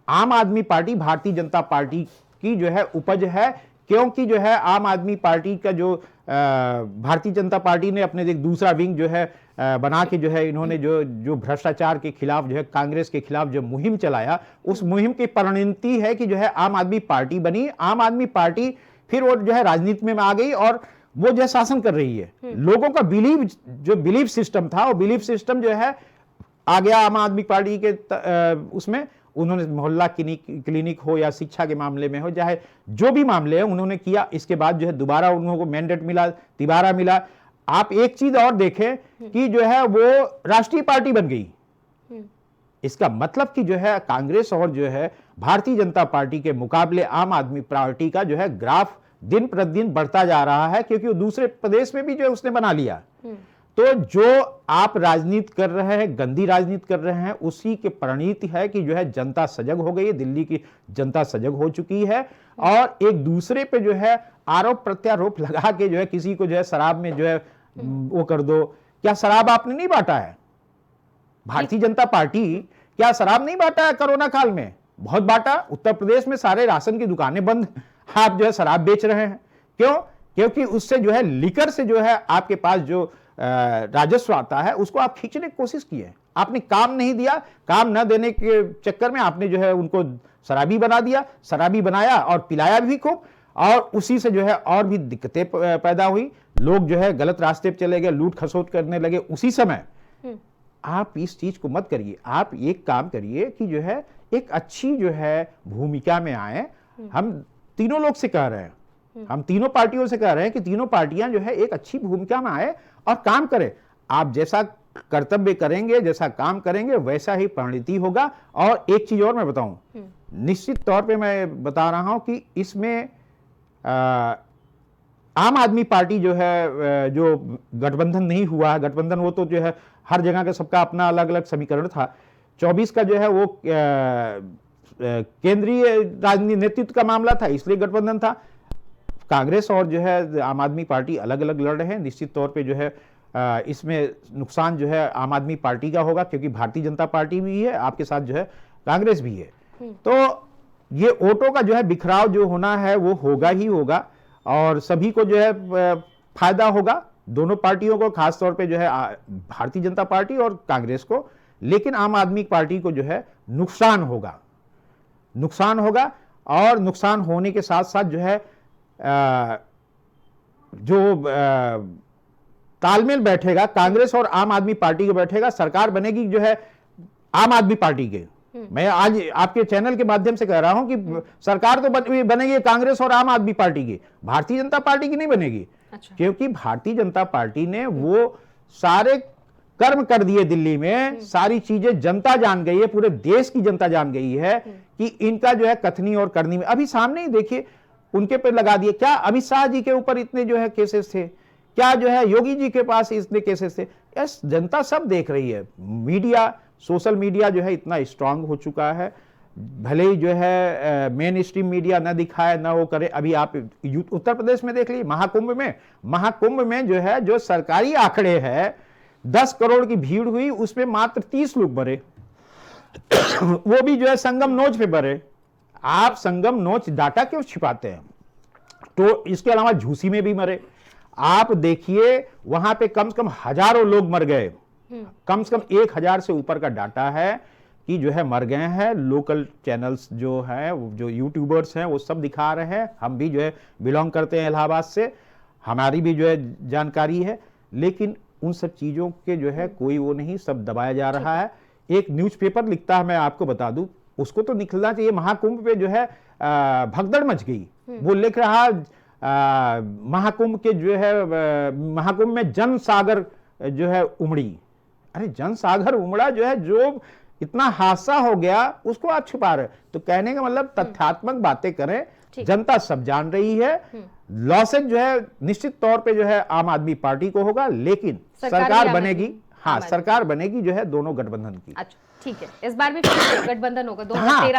आम आदमी पार्टी भारतीय जनता पार्टी की जो है उपज है, क्योंकि जो है आम आदमी पार्टी का जो भारतीय जनता पार्टी ने अपने एक दूसरा विंग जो है बना के जो है इन्होंने जो भ्रष्टाचार के खिलाफ जो है कांग्रेस के खिलाफ जो मुहिम चलाया, उस मुहिम की परिणति है कि जो है आम आदमी पार्टी बनी। आम आदमी पार्टी फिर वो जो है राजनीति में आ गई और वो जो है शासन कर रही है। लोगों का बिलीव सिस्टम था, वो बिलीव सिस्टम जो है आ गया आम आदमी पार्टी के उसमें। उन्होंने मोहल्ला क्लिनिक हो या शिक्षा के मामले में हो, चाहे जो भी मामले है उन्होंने किया। इसके बाद जो है दोबारा उन्होंने मैंडेट मिला, तिबारा मिला। आप एक चीज और देखें कि जो है वो राष्ट्रीय पार्टी बन गई। इसका मतलब कि जो है कांग्रेस और जो है भारतीय जनता पार्टी के मुकाबले आम आदमी पार्टी का जो है ग्राफ दिन प्रतिदिन बढ़ता जा रहा है, क्योंकि वो दूसरे प्रदेश में भी जो है उसने बना लिया। तो जो आप राजनीति कर रहे हैं, गंदी राजनीति कर रहे हैं, उसी के परिणति है कि जो है जनता सजग हो गई है, दिल्ली की जनता सजग हो चुकी है और एक दूसरे पे जो है आरोप प्रत्यारोप लगा के जो है किसी को जो है शराब में जो है वो कर दो। क्या शराब आपने नहीं बांटा है? भारतीय जनता पार्टी क्या शराब नहीं बांटा है कोरोना काल में? बहुत बांटा। उत्तर प्रदेश में सारे राशन की दुकानें बंद, आप जो है शराब बेच रहे हैं। क्यों? क्योंकि उससे जो है लिकर से जो है आपके पास जो राजस्व आता है उसको आप खींचने की कोशिश किए। आपने काम नहीं दिया, काम न देने के चक्कर में आपने जो है उनको शराबी बना दिया, शराबी बनाया और पिलाया भी खूब, और उसी से जो है और भी दिक्कतें पैदा हुई। लोग जो है गलत रास्ते पे चले गए, लूट खसोट करने लगे। उसी समय आप इस चीज को मत करिए। आप एक काम करिए कि जो है एक अच्छी जो है भूमिका में आए। हम तीनों लोग से कह रहे हैं, हम तीनों पार्टियों से कह रहे हैं कि तीनों पार्टियां जो है एक अच्छी भूमिका में आए और काम करें। आप जैसा कर्तव्य करेंगे, जैसा काम करेंगे, वैसा ही परिणति होगा। और एक चीज और मैं बताऊं, निश्चित तौर पे मैं बता रहा हूं कि इसमें आम आदमी पार्टी जो है जो गठबंधन नहीं हुआ है, गठबंधन वो तो जो है हर जगह का सबका अपना अलग अलग समीकरण था। 24 का जो है वो केंद्रीय राजनीति नेतृत्व का मामला था, इसलिए गठबंधन था। कांग्रेस और जो है आम आदमी पार्टी अलग अलग लड़ रहे हैं। निश्चित तौर पे जो है इसमें नुकसान जो है आम आदमी पार्टी का होगा, क्योंकि भारतीय जनता पार्टी भी है, आपके साथ जो है कांग्रेस भी है। तो ये वोटों का जो है बिखराव जो होना है वो होगा ही होगा, और सभी को जो है फायदा होगा, दोनों पार्टियों को, खासतौर पे जो है भारतीय जनता पार्टी और कांग्रेस को। लेकिन आम आदमी पार्टी को जो है नुकसान होगा, नुकसान होगा। और नुकसान होने के साथ साथ जो है जो तालमेल बैठेगा कांग्रेस और आम आदमी पार्टी के बैठेगा, सरकार बनेगी जो है आम आदमी पार्टी के। मैं आज आपके चैनल के माध्यम से कह रहा हूं कि सरकार तो बनेगी कांग्रेस और आम आदमी पार्टी की, भारतीय जनता पार्टी की नहीं बनेगी। अच्छा। क्योंकि भारतीय जनता पार्टी ने वो सारे कर्म कर दिए दिल्ली में, सारी चीजें जनता जान गई है, पूरे देश की जनता जान गई है कि इनका जो है कथनी और करनी में। अभी सामने ही देखिए उनके पे लगा दिए। क्या अमित शाह जी के ऊपर इतने जो है केसेस थे? क्या जो है योगी जी के पास इतने केसेस थे? यस, जनता सब देख रही है। मीडिया, सोशल मीडिया जो है इतना स्ट्रांग हो चुका है, भले ही जो है मेन स्ट्रीम मीडिया न दिखाए न वो करे। अभी आप उत्तर प्रदेश में देख लीजिए, महाकुंभ में जो है जो सरकारी आंकड़े है 10 करोड़ की भीड़ हुई, उसमें मात्र 30 लोग मरे, वो भी जो है संगम नोच पे मरे। आप संगम नोच डाटा क्यों छिपाते हैं? तो इसके अलावा झूसी में भी मरे। आप देखिए वहां पे कम से कम हजारों लोग मर गए, कम से कम 1000 से ऊपर का डाटा है कि जो है मर गए हैं। लोकल चैनल्स जो हैं, जो यूट्यूबर्स हैं, वो सब दिखा रहे हैं। हम भी जो है बिलोंग करते हैं इलाहाबाद से, हमारी भी जो है जानकारी है। लेकिन उन सब चीजों के जो है कोई वो नहीं, सब दबाया जा रहा है। एक न्यूज़पेपर लिखता है, मैं आपको बता दूं, उसको तो निकलना चाहिए। महाकुंभ पे जो है भगदड़ मच गई, वो लिख रहा महाकुंभ के जो है महाकुंभ में जन सागर जो है उमड़ी। अरे जन सागर उमड़ा जो है, जो इतना हादसा हो गया उसको आप छुपा रहे। तो कहने का मतलब तथ्यात्मक बातें करें, जनता सब जान रही है। लॉसेज जो है निश्चित तौर पे जो है आम आदमी पार्टी को होगा, लेकिन सरकार बनेगी। हाँ, सरकार बनेगी जो है दोनों गठबंधन की। अच्छा, ठीक है, इस बार भी फिर गठबंधन होगा। हाँ,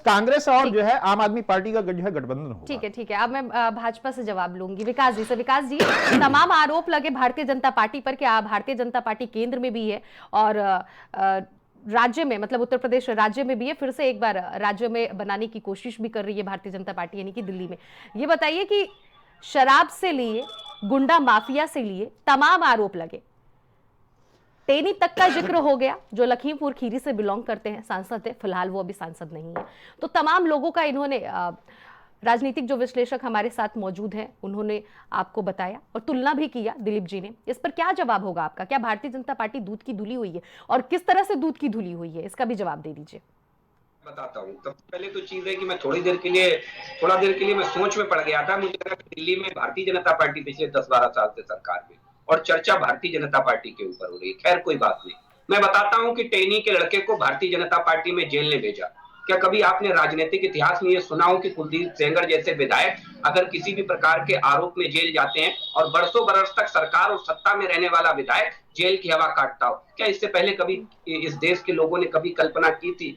कांग्रेस और जो है आम आदमी पार्टी का जो है गठबंधन होगा। ठीक है, ठीक है। अब मैं भाजपा से जवाब लूंगी, विकास जी से। विकास जी, तमाम आरोप लगे भारतीय जनता पार्टी पर, क्या भारतीय जनता पार्टी केंद्र में भी है और राज्य में, मतलब उत्तर प्रदेश राज्य में भी है, फिर से एक बार राज्य में बनाने की कोशिश भी कर रही है भारतीय जनता पार्टी, यानी कि दिल्ली में। ये बताइए कि शराब से लिए, गुंडा माफिया से लिए तमाम आरोप लगे, टेनी तक का जिक्र हो गया, जो लखीमपुर खीरी से बिलोंग करते हैं, सांसद है, फिलहाल वो अभी सांसद नहीं है। तो तमाम लोगों का इन्होंने, राजनीतिक जो विश्लेषक हमारे साथ मौजूद हैं, उन्होंने आपको बताया और तुलना भी किया दिलीप जी ने। इस पर क्या जवाब होगा आपका? क्या भारतीय जनता पार्टी दूध की धुली हुई है, और किस तरह से दूध की धुली हुई है, इसका भी जवाब दे दीजिए। बताता हूँ। सबसे पहले तो चीज है कि मैं थोड़ा देर के लिए मैं सोच में पड़ गया था। मुझे लगा कि दिल्ली में भारतीय जनता पार्टी पिछले 10-12 साल से सरकार में, और चर्चा भारतीय जनता पार्टी के ऊपर हो रही है। खैर कोई बात नहीं, मैं बताता हूं कि टेनी के लड़के को भारतीय जनता पार्टी में जेल ने भेजा। क्या कभी आपने राजनीतिक इतिहास में यह सुना हो कि कुलदीप सेंगर जैसे विधायक अगर किसी भी प्रकार के आरोप में जेल जाते हैं और बरसों बरस तक सरकार और सत्ता में रहने वाला विधायक जेल की हवा काटता हो? क्या इससे पहले कभी इस देश के लोगों ने कभी कल्पना की थी?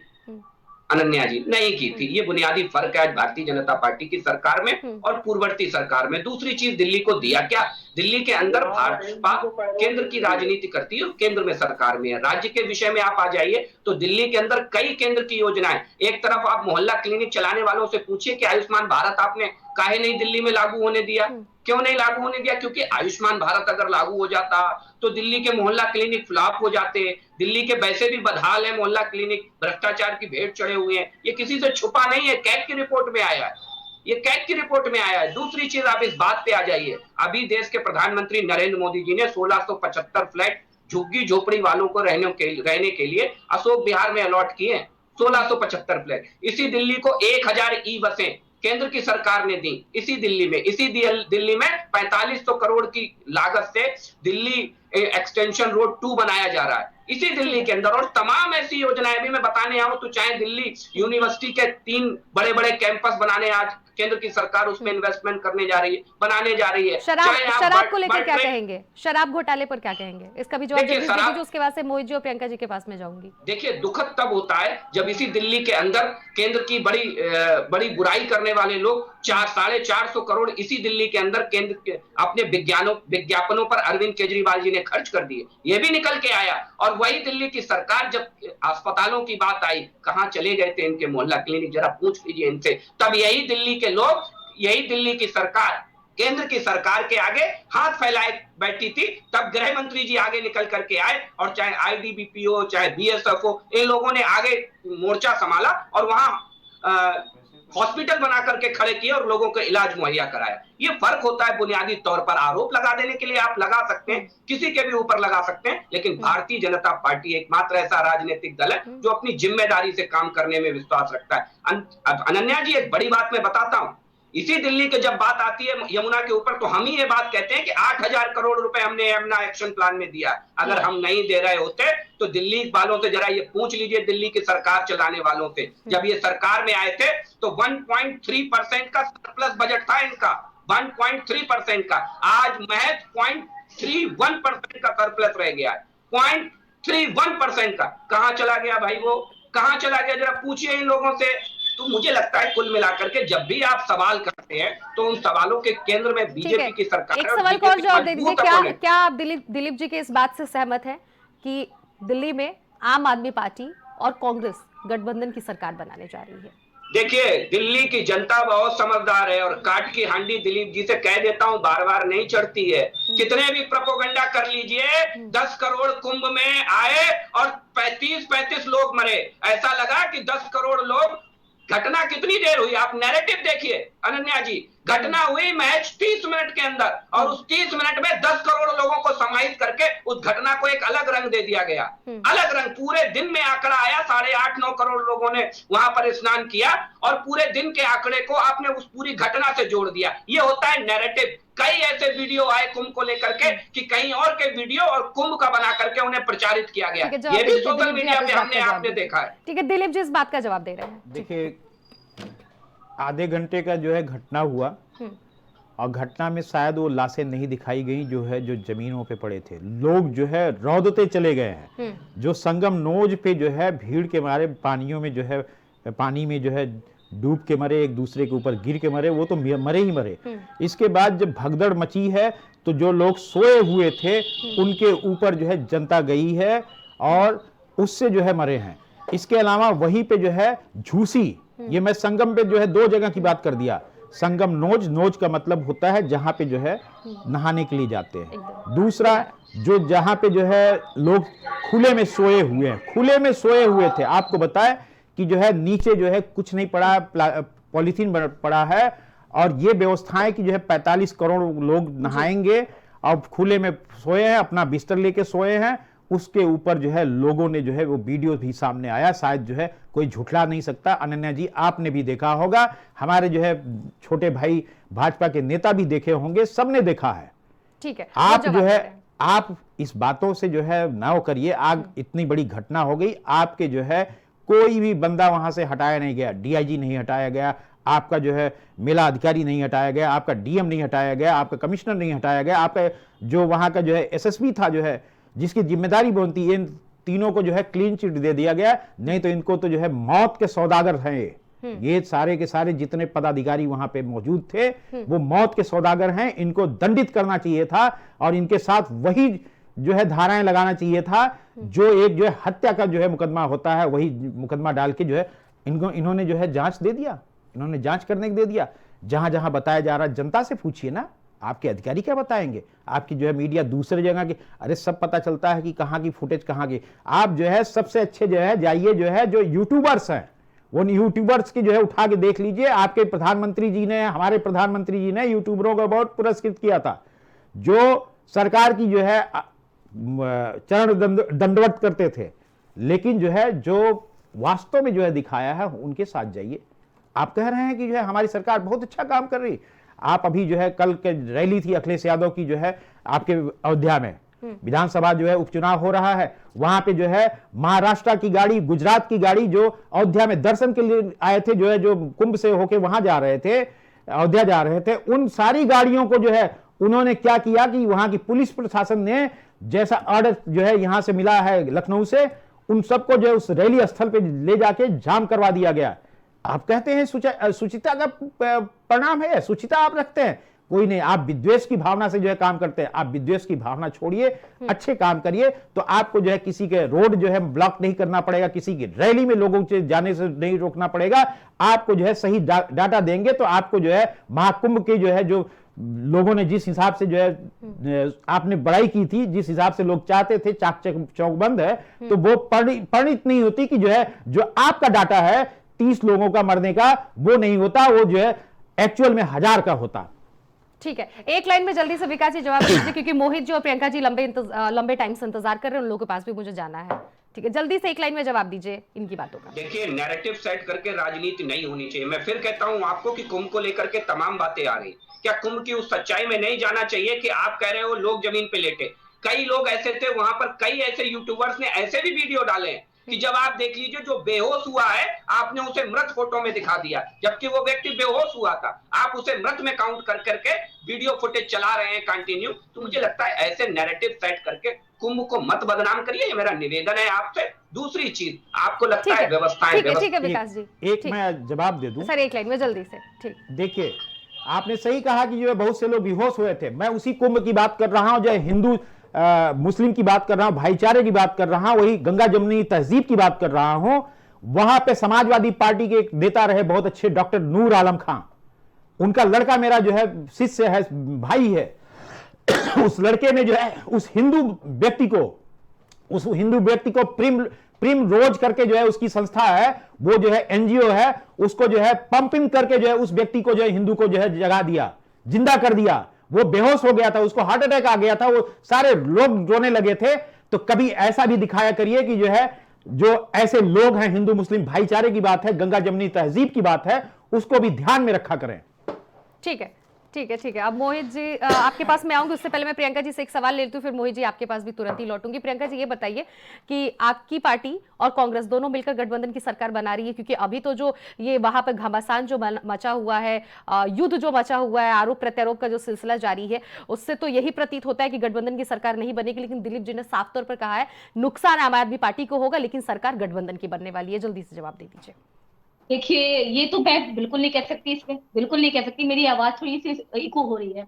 अनन्या जी, नहीं की थी। ये बुनियादी फर्क है आज भारतीय जनता पार्टी की सरकार में और पूर्ववर्ती सरकार में। दूसरी चीज, दिल्ली को दिया क्या? दिल्ली के अंदर भाजपा केंद्र की राजनीति करती है और केंद्र में सरकार में है। राज्य के विषय में आप आ जाइए तो दिल्ली के अंदर कई केंद्र की योजनाएं। एक तरफ आप मोहल्ला क्लिनिक चलाने वालों से पूछिए कि आयुष्मान भारत आपने काहे नहीं दिल्ली में लागू होने दिया? क्यों नहीं लागू होने दिया? क्योंकि आयुष्मान भारत अगर लागू हो जाता तो दिल्ली के मोहल्ला क्लिनिक फ्लॉप हो जाते। दिल्ली के वैसे भी बदहाल है मोहल्ला क्लिनिक, भ्रष्टाचार की भेंट चढ़े हुए हैं। ये किसी से छुपा नहीं है, कैग की रिपोर्ट में आया है, ये कैग की रिपोर्ट में आया है। दूसरी चीज, आप इस बात पे आ जाइए, अभी देश के प्रधानमंत्री नरेंद्र मोदी जी ने 1675 फ्लैट झुग्गी झोपड़ी वालों को रहने के लिए अशोक विहार में अलॉट किए हैं। 1675 फ्लैट। इसी दिल्ली को 1000 ई बसें केंद्र की सरकार ने दी। इसी दिल्ली में 4500 करोड़ की लागत से दिल्ली एक्सटेंशन रोड 2 बनाया जा रहा है इसी दिल्ली के अंदर। और तमाम ऐसी योजनाएं भी मैं बताने आऊं तो चाहे दिल्ली यूनिवर्सिटी के 3 बड़े बड़े कैंपस बनाने आज केंद्र की सरकार उसमें इन्वेस्टमेंट बनाने जा रही है। शराब को लेकर क्या कहेंगे? शराब घोटाले पर क्या कहेंगे? इसका भी जवाब दीजिए, उसके बाद से मोहित जी और प्रियंका जी के पास में जाऊंगी। देखिए, दुखद तब होता है जब इसी दिल्ली के अंदर केंद्र की बड़ी बुराई करने वाले लोग 450 करोड़ इसी दिल्ली के अंदर केंद्र के अपने विज्ञापनों पर अरविंद केजरीवाल जी ने खर्च कर दिए। ये भी निकल के आया। और वही दिल्ली की सरकार जब अस्पतालों की बात आई, कहां चले गए थे इनके मोहल्ला क्लिनिक? जरा पूछ लीजिए इनसे। तब यही दिल्ली के लोग, यही दिल्ली की सरकार केंद्र की सरकार के आगे हाथ फैलाए बैठी थी। तब गृह मंत्री जी आगे निकल करके आए और चाहे आईटीबीपी हो, चाहे बीएसएफ हो, इन लोगों ने आगे मोर्चा संभाला और वहां हॉस्पिटल बना करके खड़े किए और लोगों को इलाज मुहैया कराया। ये फर्क होता है बुनियादी तौर पर। आरोप लगा देने के लिए आप लगा सकते हैं, किसी के भी ऊपर लगा सकते हैं, लेकिन भारतीय जनता पार्टी एकमात्र ऐसा राजनीतिक दल है जो अपनी जिम्मेदारी से काम करने में विश्वास रखता है। अनन्या जी, एक बड़ी बात मैं बताता हूं। इसी दिल्ली के जब बात आती है यमुना के ऊपर तो हम ही ये बात कहते हैं कि 8000 करोड़ रुपए हमने यमुना एक्शन प्लान में दिया। अगर हम नहीं दे रहे होते तो दिल्ली वालों से जरा ये पूछ लीजिए, दिल्ली की सरकार चलाने वालों से, जब ये सरकार में आए थे तो 1.3% का सरप्लस बजट था इनका, 1.3% का। आज महज 0.31% का सरप्लस रह गया है। 0.31% का कहां चला गया भाई? वो कहां चला गया? जरा पूछिए इन लोगों से। तो मुझे लगता है कुल मिलाकर के जब भी आप सवाल करते हैं तो उन सवालों के केंद्र में बीजेपी की सरकार है। एक सवाल को और जवाब दे दीजिए, क्या आप दिलीप जी के इस बात से सहमत हैं कि दिल्ली में आम आदमी पार्टी और कांग्रेस गठबंधन की सरकार बनाने जा रही है? देखिए, दिल्ली की जनता बहुत समझदार है और काट की हांडी दिलीप जी से कह देता हूं बार बार नहीं चढ़ती है। कितने भी प्रोपोगंडा कर लीजिए, 10 करोड़ कुंभ में आए और 35 लोग मरे। ऐसा लगा कि 10 करोड़ लोग, घटना कितनी देर हुई? आप नैरेटिव देखिए अनन्या जी। घटना हुई महज 30 मिनट के अंदर और उस 30 मिनट में 10 करोड़ लोगों को समाहित करके उस घटना को एक अलग रंग दे दिया गया। अलग रंग। पूरे दिन में आंकड़ा आया, 8.5-9 करोड़ लोगों ने वहां पर स्नान किया और पूरे दिन के आंकड़े को आपने उस पूरी घटना से जोड़ दिया। ये होता है नैरेटिव। कई ऐसे वीडियो आए कुंभ को लेकर के कि कहीं और के वीडियो और कुंभ का बना करके उन्हें प्रचारित किया गया। ये भी सोशल मीडिया पे आपने देखा है। ठीक है, दिलीप जी इस बात का जवाब दे रहे हैं। देखिए, आधे घंटे का जो है घटना हुआ और घटना में शायद वो लाशें नहीं दिखाई गई जो है, जो जमीनों पे पड़े थे। लोग जो है रौदते चले गए हैं। जो संगम नोज पे जो है भीड़ के मारे पानी में जो है डूब के मरे, एक दूसरे के ऊपर गिर के मरे, वो तो मरे ही मरे। इसके बाद जब भगदड़ मची है तो जो लोग सोए हुए थे उनके ऊपर जो है जनता गई है और उससे जो है मरे हैं। इसके अलावा वहीं पे जो है झूसी, ये मैं संगम पे जो है 2 जगह की बात कर दिया। संगम नोज का मतलब होता है जहां पे जो है नहाने के लिए जाते हैं। दूसरा, जो जहां पे जो है लोग खुले में सोए हुए थे। आपको बताएं कि जो है नीचे जो है कुछ नहीं पड़ा, पॉलीथीन पड़ा है और ये व्यवस्थाएं कि जो है 45 करोड़ लोग नहाएंगे और खुले में सोए हैं, अपना बिस्तर लेके सोए हैं। उसके ऊपर जो है लोगों ने जो है वो वीडियो भी सामने आया, शायद जो है कोई झुठला नहीं सकता। अनन्या जी, आपने भी देखा होगा, हमारे जो है छोटे भाई भाजपा के नेता भी देखे होंगे, सबने देखा है। ठीक है, आप जो है आप इस बातों से जो है ना करिए। आग इतनी बड़ी घटना हो गई, आपके जो है कोई भी बंदा वहां से हटाया नहीं गया, डीआईजी नहीं हटाया गया, आपका जो है मेला अधिकारी नहीं हटाया गया, आपका डीएम नहीं हटाया गया, आपका कमिश्नर नहीं हटाया गया, आपका जो वहां का जो है एसएसपी था जो है जिसकी जिम्मेदारी बनती है, इन तीनों को जो है क्लीन चिट दे दिया गया। नहीं तो इनको तो जो है मौत के सौदागर हैं ये सारे के सारे जितने पदाधिकारी वहां पे मौजूद थे वो मौत के सौदागर हैं। इनको दंडित करना चाहिए था और इनके साथ वही जो है धाराएं लगाना चाहिए था जो एक जो है हत्या का जो है मुकदमा होता है, वही मुकदमा डाल के जो है इन्होंने जो है जांच दे दिया, इन्होंने जांच करने को दे दिया। जहां जहां बताया जा रहा है जनता से पूछिए ना, आपके अधिकारी क्या बताएंगे? आपकी जो है मीडिया दूसरे जगह की, अरे सब पता चलता है कि कहां की फुटेज कहां की। आप जो है सबसे अच्छे जो है जाइए जो है जो यूट्यूबर्स हैं उन यूट्यूबर्स की जो है उठा के देख लीजिए। आपके प्रधानमंत्री जी ने, हमारे प्रधानमंत्री जी ने यूट्यूबरों को बहुत पुरस्कृत किया था जो सरकार की जो है चरण दंडवत करते थे, लेकिन जो है जो वास्तव में जो है दिखाया है उनके साथ जाइए। आप कह रहे हैं कि जो है हमारी सरकार बहुत अच्छा काम कर रही। आप अभी जो है कल के रैली थी अखिलेश यादव की जो है आपके अयोध्या में, विधानसभा जो है उपचुनाव हो रहा है, वहां पे जो है महाराष्ट्र की गाड़ी, गुजरात की गाड़ी जो अयोध्या में दर्शन के लिए आए थे, जो है जो कुंभ से होके वहां जा रहे थे, अयोध्या जा रहे थे, उन सारी गाड़ियों को जो है उन्होंने क्या किया कि वहां की पुलिस प्रशासन ने जैसा ऑर्डर जो है यहां से मिला है लखनऊ से, उन सबको जो है उस रैली स्थल पे ले जाके जाम करवा दिया गया। आप कहते हैं सुचिता का परिणाम है, सुचिता आप रखते हैं, कोई नहीं। आप विद्वेष की भावना से जो है काम करते हैं। आप विद्वेष की भावना छोड़िए, अच्छे काम करिए तो आपको जो है किसी के रोड जो है ब्लॉक नहीं करना पड़ेगा, किसी की रैली में लोगों से जाने से नहीं रोकना पड़ेगा। आपको जो है सही डाटा देंगे तो आपको जो है महाकुंभ के जो है जो लोगों ने जिस हिसाब से जो है आपने बड़ाई की थी, जिस हिसाब से लोग चाहते थे चाक चौकबंद है, तो वो परिणित नहीं होती कि जो है जो आपका डाटा है 30 लोगों का मरने का वो नहीं होता, वो जो है एक्चुअल में 1000 का होता। ठीक है, एक लाइन में जल्दी से विकास जी जवाब दीजिए क्योंकि मोहित जी और प्रियंका जी लंबे टाइम से इंतजार कर रहे हैं, उन लोगों के पास भी मुझे जाना है। ठीक है, जल्दी से एक लाइन में जवाब दीजिए इनकी बातों का। देखिए, नैरेटिव सेट करके राजनीति नहीं होनी चाहिए। मैं फिर कहता हूं आपको कि कुंभ को लेकर के तमाम बातें आ रही, क्या कुंभ की उस सच्चाई में नहीं जाना चाहिए कि आप कह रहे हो लोग जमीन पे लेटे? कई लोग ऐसे थे वहां पर, कई ऐसे यूट्यूबर्स ने ऐसे भी वीडियो डाले कि जब आप देख लीजिए जो बेहोश हुआ है आपने उसे मृत फोटो में दिखा दिया, जबकि वो व्यक्ति बेहोश हुआ था, आप उसे मृत में काउंट कर करके वीडियो फुटेज चला रहे हैं कंटिन्यू। तो मुझे लगता है ऐसे नैरेटिव सेट करके कुंभ को मत बदनाम करिए, ये मेरा निवेदन है आपसे। दूसरी चीज, आपको लगता है व्यवस्थाएं ठीक है विकास जी, एक मैं जवाब दे दूं सर, एक लाइन में जल्दी से। ठीक, देखिए आपने सही कहा कि जो है बहुत से लोग बेहोश हुए थे। मैं उसी कुंभ की बात कर रहा हूं, जो हिंदू मुस्लिम की बात कर रहा हूं, भाईचारे की बात कर रहा हूं, वही गंगा जमुनी तहजीब की बात कर रहा हूं। वहां पे समाजवादी पार्टी के एक नेता रहे बहुत अच्छे डॉक्टर नूर आलम खां, उनका लड़का मेरा जो है शिष्य है, भाई है। उस लड़के ने जो है उस हिंदू व्यक्ति को प्रिम रोज करके जो है उसकी संस्था है, वो जो है एनजीओ है, उसको जो है पंपिंग करके जो है उस व्यक्ति को जो है हिंदू को जो है जगा दिया, जिंदा कर दिया। वो बेहोश हो गया था, उसको हार्ट अटैक आ गया था, वो सारे लोग रोने लगे थे। तो कभी ऐसा भी दिखाया करिए कि जो है जो ऐसे लोग हैं, हिंदू मुस्लिम भाईचारे की बात है, गंगा जमुनी तहजीब की बात है, उसको भी ध्यान में रखा करें। ठीक है, ठीक है, ठीक है। अब मोहित जी आपके पास मैं आऊंगी, उससे पहले मैं प्रियंका जी से एक सवाल ले लेती हूँ, फिर मोहित जी आपके पास भी तुरंत ही लौटूंगी। प्रियंका जी ये बताइए कि आपकी पार्टी और कांग्रेस दोनों मिलकर गठबंधन की सरकार बना रही है, क्योंकि अभी तो जो ये वहां पर घमासान जो मचा हुआ है, युद्ध जो मचा हुआ है, आरोप प्रत्यारोप का जो सिलसिला जारी है, उससे तो यही प्रतीत होता है कि गठबंधन की सरकार नहीं बनेगी। लेकिन दिलीप जी ने साफ तौर पर कहा है नुकसान आम आदमी पार्टी को होगा, लेकिन सरकार गठबंधन की बनने वाली है। जल्दी से जवाब दे दीजिए। देखिए, ये तो मैं बिल्कुल नहीं कह सकती, इसमें बिल्कुल नहीं कह सकती। मेरी आवाज थोड़ी सी इको हो रही है,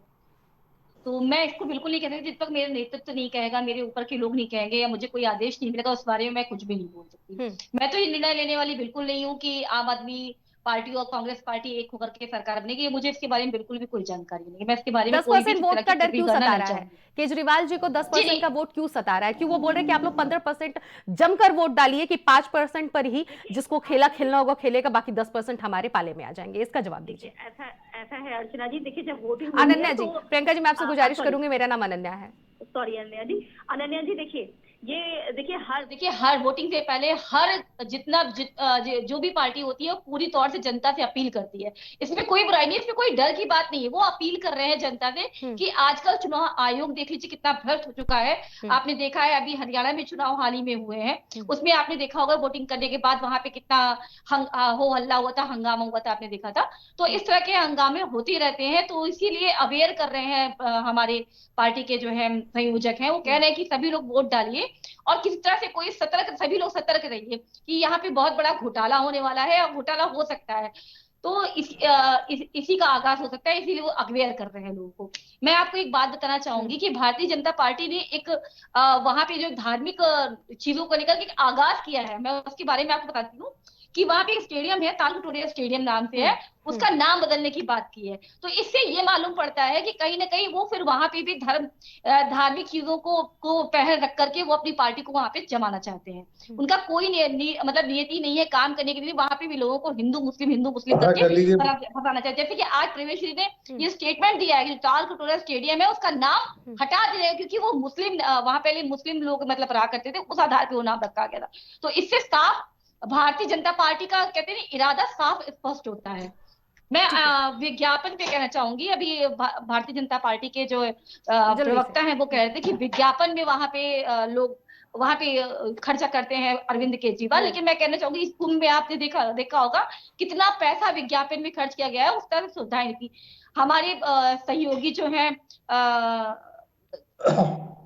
तो मैं इसको बिल्कुल नहीं कह सकती। जब तक मेरा नेतृत्व नहीं कहेगा, मेरे ऊपर के लोग नहीं कहेंगे या मुझे कोई आदेश नहीं मिलेगा, उस बारे में मैं कुछ भी नहीं बोल सकती। मैं तो ये निर्णय लेने वाली बिल्कुल नहीं हूँ कि आम आदमी पार्टी और कांग्रेस पार्टी एक होकर के सरकार बनेगी। मुझे इसके बारे में बिल्कुल भी कोई जानकारी नहीं। मैं इसके बारे में 10% वोट का डर क्यों सता रहा है? केजरीवाल जी को 10% का वोट क्यों सता रहा है? क्यों वो बोल रहे हैं कि आप लोग 15% जमकर वोट डालिए, कि 5% पर ही जिसको खेलना होगा खेलेगा, बाकी 10% हमारे पाले में आ जाएंगे? इसका जवाब दीजिए। ऐसा है अर्चना जी, देखिए जब वोटिंग अनन्या जी, प्रियंका जी मैं आपसे गुजारिश करूंगी, मेरा नाम अनन्या है। सॉरी अनन्या जी, देखिए ये देखिए हर वोटिंग से पहले जो भी पार्टी होती है वो पूरी तौर से जनता से अपील करती है। इसमें कोई बुराई नहीं है, इसमें कोई डर की बात नहीं है। वो अपील कर रहे हैं जनता से कि आजकल चुनाव आयोग देख लीजिए कितना भ्रष्ट हो चुका है। आपने देखा है अभी हरियाणा में चुनाव हाल ही में हुए हैं, उसमें आपने देखा होगा वोटिंग करने के बाद वहां पे कितना हो हल्ला हुआ था, हंगामा हुआ था, आपने देखा था। तो इस तरह के हंगामे होते रहते हैं, तो इसीलिए अवेयर कर रहे हैं हमारे पार्टी के जो है संयोजक हैं, वो कह रहे हैं कि सभी लोग वोट डालिए और किसी तरह से कोई सभी लोग सतर्क रहिए कि यहाँ पे बहुत बड़ा घोटाला होने वाला है और घोटाला हो सकता है। तो इसी का आगाज हो सकता है, इसीलिए वो अवेयर कर रहे हैं लोगों को। मैं आपको एक बात बताना चाहूंगी कि भारतीय जनता पार्टी ने एक वहां पे जो धार्मिक चीजों को लेकर के एक आगाज किया है, मैं उसके बारे में आपको बताती हूँ कि वहां पे एक स्टेडियम है, तालकटोरा स्टेडियम नाम से है, उसका नाम बदलने की बात की है। तो इससे ये मालूम पड़ता है कि कहीं ना कहीं वो फिर वहां पे भी धार्मिक चीजों को पहल रख करके वो अपनी पार्टी को वहां पे जमाना चाहते हैं। उनका कोई मतलब नियति नहीं है काम करने के लिए, वहां पे भी लोगों को हिंदू मुस्लिम करके फंसाना चाहते हैं। जैसे कि आज प्रवेश जी ने ये स्टेटमेंट दिया है कि तालकटोरा स्टेडियम है उसका नाम हटा दे रहे हैं क्योंकि वो मुस्लिम वहां पहले मुस्लिम लोग मतलब रहा करते थे, उस आधार पर वो नाम रखा गया था। तो इससे साफ भारतीय जनता पार्टी का कहते हैं इरादा साफ स्पष्ट होता है। मैं विज्ञापन पे कहना चाहूंगी, अभी भारतीय जनता पार्टी के जो प्रवक्ता हैं वो कह रहे थे कि विज्ञापन में वहां पे लोग वहां पे खर्चा करते हैं अरविंद केजरीवाल, लेकिन मैं कहना चाहूंगी इस कुंभ में आपने देखा होगा कितना पैसा विज्ञापन में खर्च किया गया है, उस तरह सुविधाएं थी। हमारे सहयोगी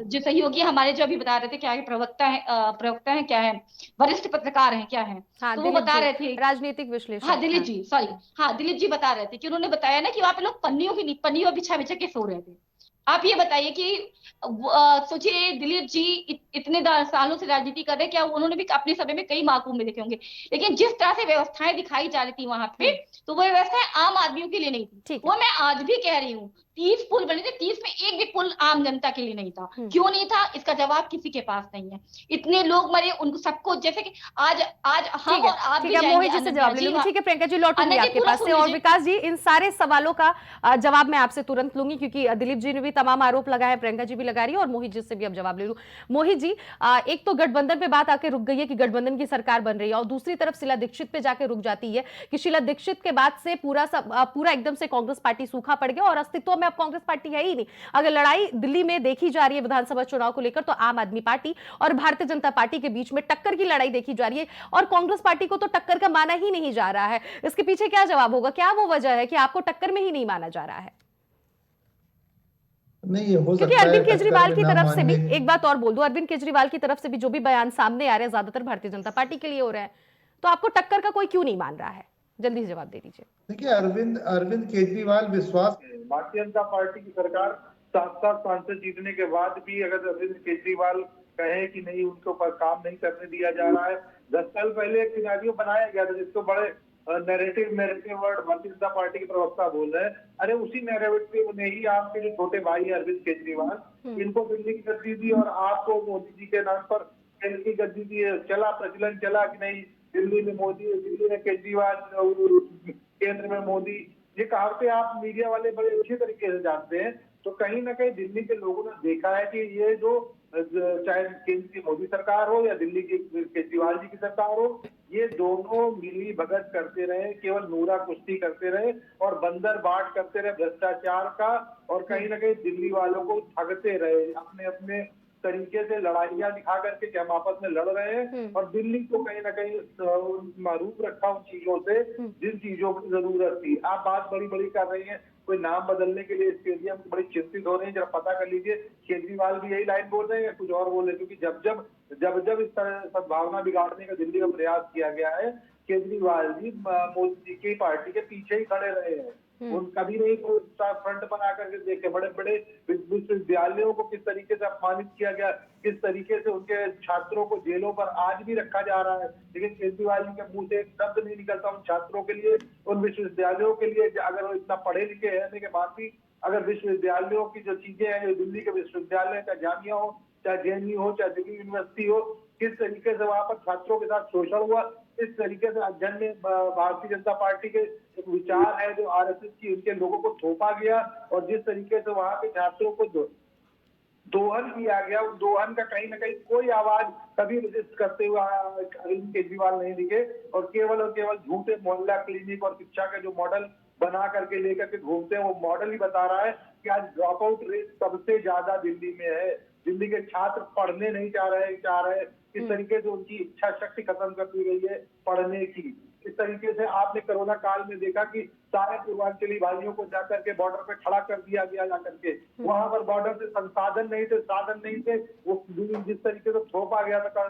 जो सहयोगी हमारे जो अभी बता रहे थे क्या है, प्रवक्ता है क्या है, वरिष्ठ पत्रकार हैं क्या है, तो वो बता रहे थे राजनीतिक विश्लेषक। हाँ दिलीप जी, सॉरी, हाँ दिलीप जी बता रहे थे कि उन्होंने बताया ना कि वहां पे लोग पन्नियों बिछा बिछा के सो रहे थे। आप ये बताइए कि सोचिए दिलीप जी इतने सालों से राजनीति कर रहे हैं, क्या उन्होंने भी अपने समय में कई महाकुंभ में देखे होंगे, लेकिन जिस तरह से व्यवस्थाएं दिखाई जा रही थी वहां पे, तो वो व्यवस्थाएं आम आदमियों के लिए नहीं थी। वो मैं आज भी कह रही हूँ, 30 पुल बने थे, 30 में एक भी पुल आम जनता के लिए नहीं था। क्यों नहीं था, इसका जवाब किसी के पास नहीं है। इतने लोग मरे, उनको सबको, जैसे कि आज हम और आप भी मोहित जी से जवाब ले लूंगी। ठीक है प्रियंका जी, लौटूंगी आपके पास से। और विकास जी, इन सारे सवालों का जवाब मैं आपसे तुरंत लूंगी क्योंकि दिलीप जी ने भी तमाम आरोप लगाए, प्रियंका जी भी लगा रही है, और मोहित जी से भी अब जवाब ले लूं। मोहित जी, एक तो गठबंधन पे बात आके रुक गई है कि गठबंधन की सरकार बन रही है, और दूसरी तरफ शीला दीक्षित पे जाके रुक जाती है कि शीला दीक्षित के बाद से पूरा एकदम से कांग्रेस पार्टी सूखा पड़ गया और अस्तित्व में अब कांग्रेस पार्टी है ही नहीं। अगर लड़ाई दिल्ली में देखी जा रही है विधानसभा चुनाव को लेकर, तो आम आदमी पार्टी और भारतीय जनता पार्टी के बीच में टक्कर की लड़ाई देखी जा रही है, और कांग्रेस पार्टी को तो टक्कर का माना ही नहीं जा रहा है। इसके पीछे क्या जवाब होगा, क्या वो वजह है कि आपको टक्कर में ही नहीं माना जा रहा है? नहीं, हो क्योंकि अरविंद केजरीवाल की तरफ से भी, एक बात और बोल दूं, अरविंद केजरीवाल की तरफ से भी जो भी बयान सामने आ रहे हैं ज्यादातर भारतीय जनता पार्टी के लिए हो रहे हैं, तो आपको टक्कर का कोई क्यों नहीं मान रहा है? जल्दी से जवाब दे दीजिए। देखिए, अरविंद केजरीवाल विश्वास, भारतीय जनता पार्टी की सरकार 7 सांसद जीतने के बाद भी अगर अरविंद केजरीवाल कहे कि नहीं उनके ऊपर काम नहीं करने दिया जा रहा है। 10 साल पहले एक सिनेरियो बनाया गया था जिसको बड़े narrative word Bharatiya Janata party के प्रवक्ता बोल रहे हैं। अरे उसी नैरेटिव ने ही आपके जो छोटे भाई है अरविंद केजरीवाल, इनको दिल्ली की गद्दी दी और आपको मोदी जी के नाम पर केंद्र की गद्दी दी। चला प्रचलन चला कि नहीं दिल्ली में मोदी, दिल्ली में केजरीवाल, केंद्र में मोदी, ये कहावतें आप मीडिया वाले बड़े अच्छे तरीके से जानते हैं। तो कहीं ना कहीं दिल्ली के लोगों ने देखा है कि ये जो चाहे केंद्र की मोदी सरकार हो या दिल्ली की केजरीवाल जी की सरकार हो, ये दोनों मिली भगत करते रहे, केवल नूरा कुश्ती करते रहे और बंदर बाट करते रहे भ्रष्टाचार का, और कहीं ना कहीं दिल्ली वालों को ठगते रहे अपने अपने तरीके से लड़ाइयां दिखा करके कि हम आपस में लड़ रहे हैं, और दिल्ली को कहीं ना कहीं महरूफ रखा उन चीजों से जिन चीजों की जरूरत थी। आप बात बड़ी बड़ी कर रही हैं, कोई नाम बदलने के लिए स्टेडियम बड़ी चिंतित हो रहे हैं, जरा पता कर लीजिए केजरीवाल भी यही लाइन बोल रहे हैं या कुछ और बोल रहे हैं? क्योंकि जब इस तरह सद्भावना बिगाड़ने का दिल्ली में प्रयास किया गया है, केजरीवाल जी मोदी जी की पार्टी के पीछे ही खड़े रहे हैं। उन कभी नहीं फ्रंट पर आकर के देखे बड़े बड़े विश्वविद्यालयों को किस तरीके से अपमानित किया गया, किस तरीके से उनके छात्रों को जेलों पर आज भी रखा जा रहा है, लेकिन केजरीवाल जी के मुंह से एक शब्द नहीं निकलता उन छात्रों के लिए, उन विश्वविद्यालयों के लिए। अगर वो इतना पढ़े लिखे रहने के बाद भी अगर विश्वविद्यालयों की जो चीजें हैं, जो दिल्ली के विश्वविद्यालय, चाहे जामिया हो, चाहे जेएनयू हो, चाहे दिल्ली यूनिवर्सिटी हो, किस तरीके से वहां पर छात्रों के साथ शोषण हुआ, इस तरीके से अध्ययन में भारतीय जनता पार्टी के विचार है जो आरएसएस की उनके लोगों को थोपा गया, और जिस तरीके से वहां के छात्रों को दोहन किया गया, उस दोहन का कहीं ना कहीं कोई आवाज कभी रजिस्ट करते हुए अरविंद केजरीवाल नहीं दिखे, और केवल झूठे मोहल्ला क्लिनिक और शिक्षा के जो मॉडल बना करके लेकर के घूमते हैं, वो मॉडल ही बता रहा है कि आज ड्रॉप आउट रेट सबसे ज्यादा दिल्ली में है। दिल्ली के छात्र पढ़ने नहीं चाह रहे, इस तरीके से उनकी इच्छा शक्ति खत्म कर दी गई है पढ़ने की। इस तरीके से आपने कोरोना काल में देखा कि सारे पूर्वांचली भाइयों को जाकर के बॉर्डर पे खड़ा कर दिया गया, जाकर के वहां पर बॉर्डर से संसाधन नहीं थे, साधन नहीं थे, वो जिस तरीके से थोपा गया था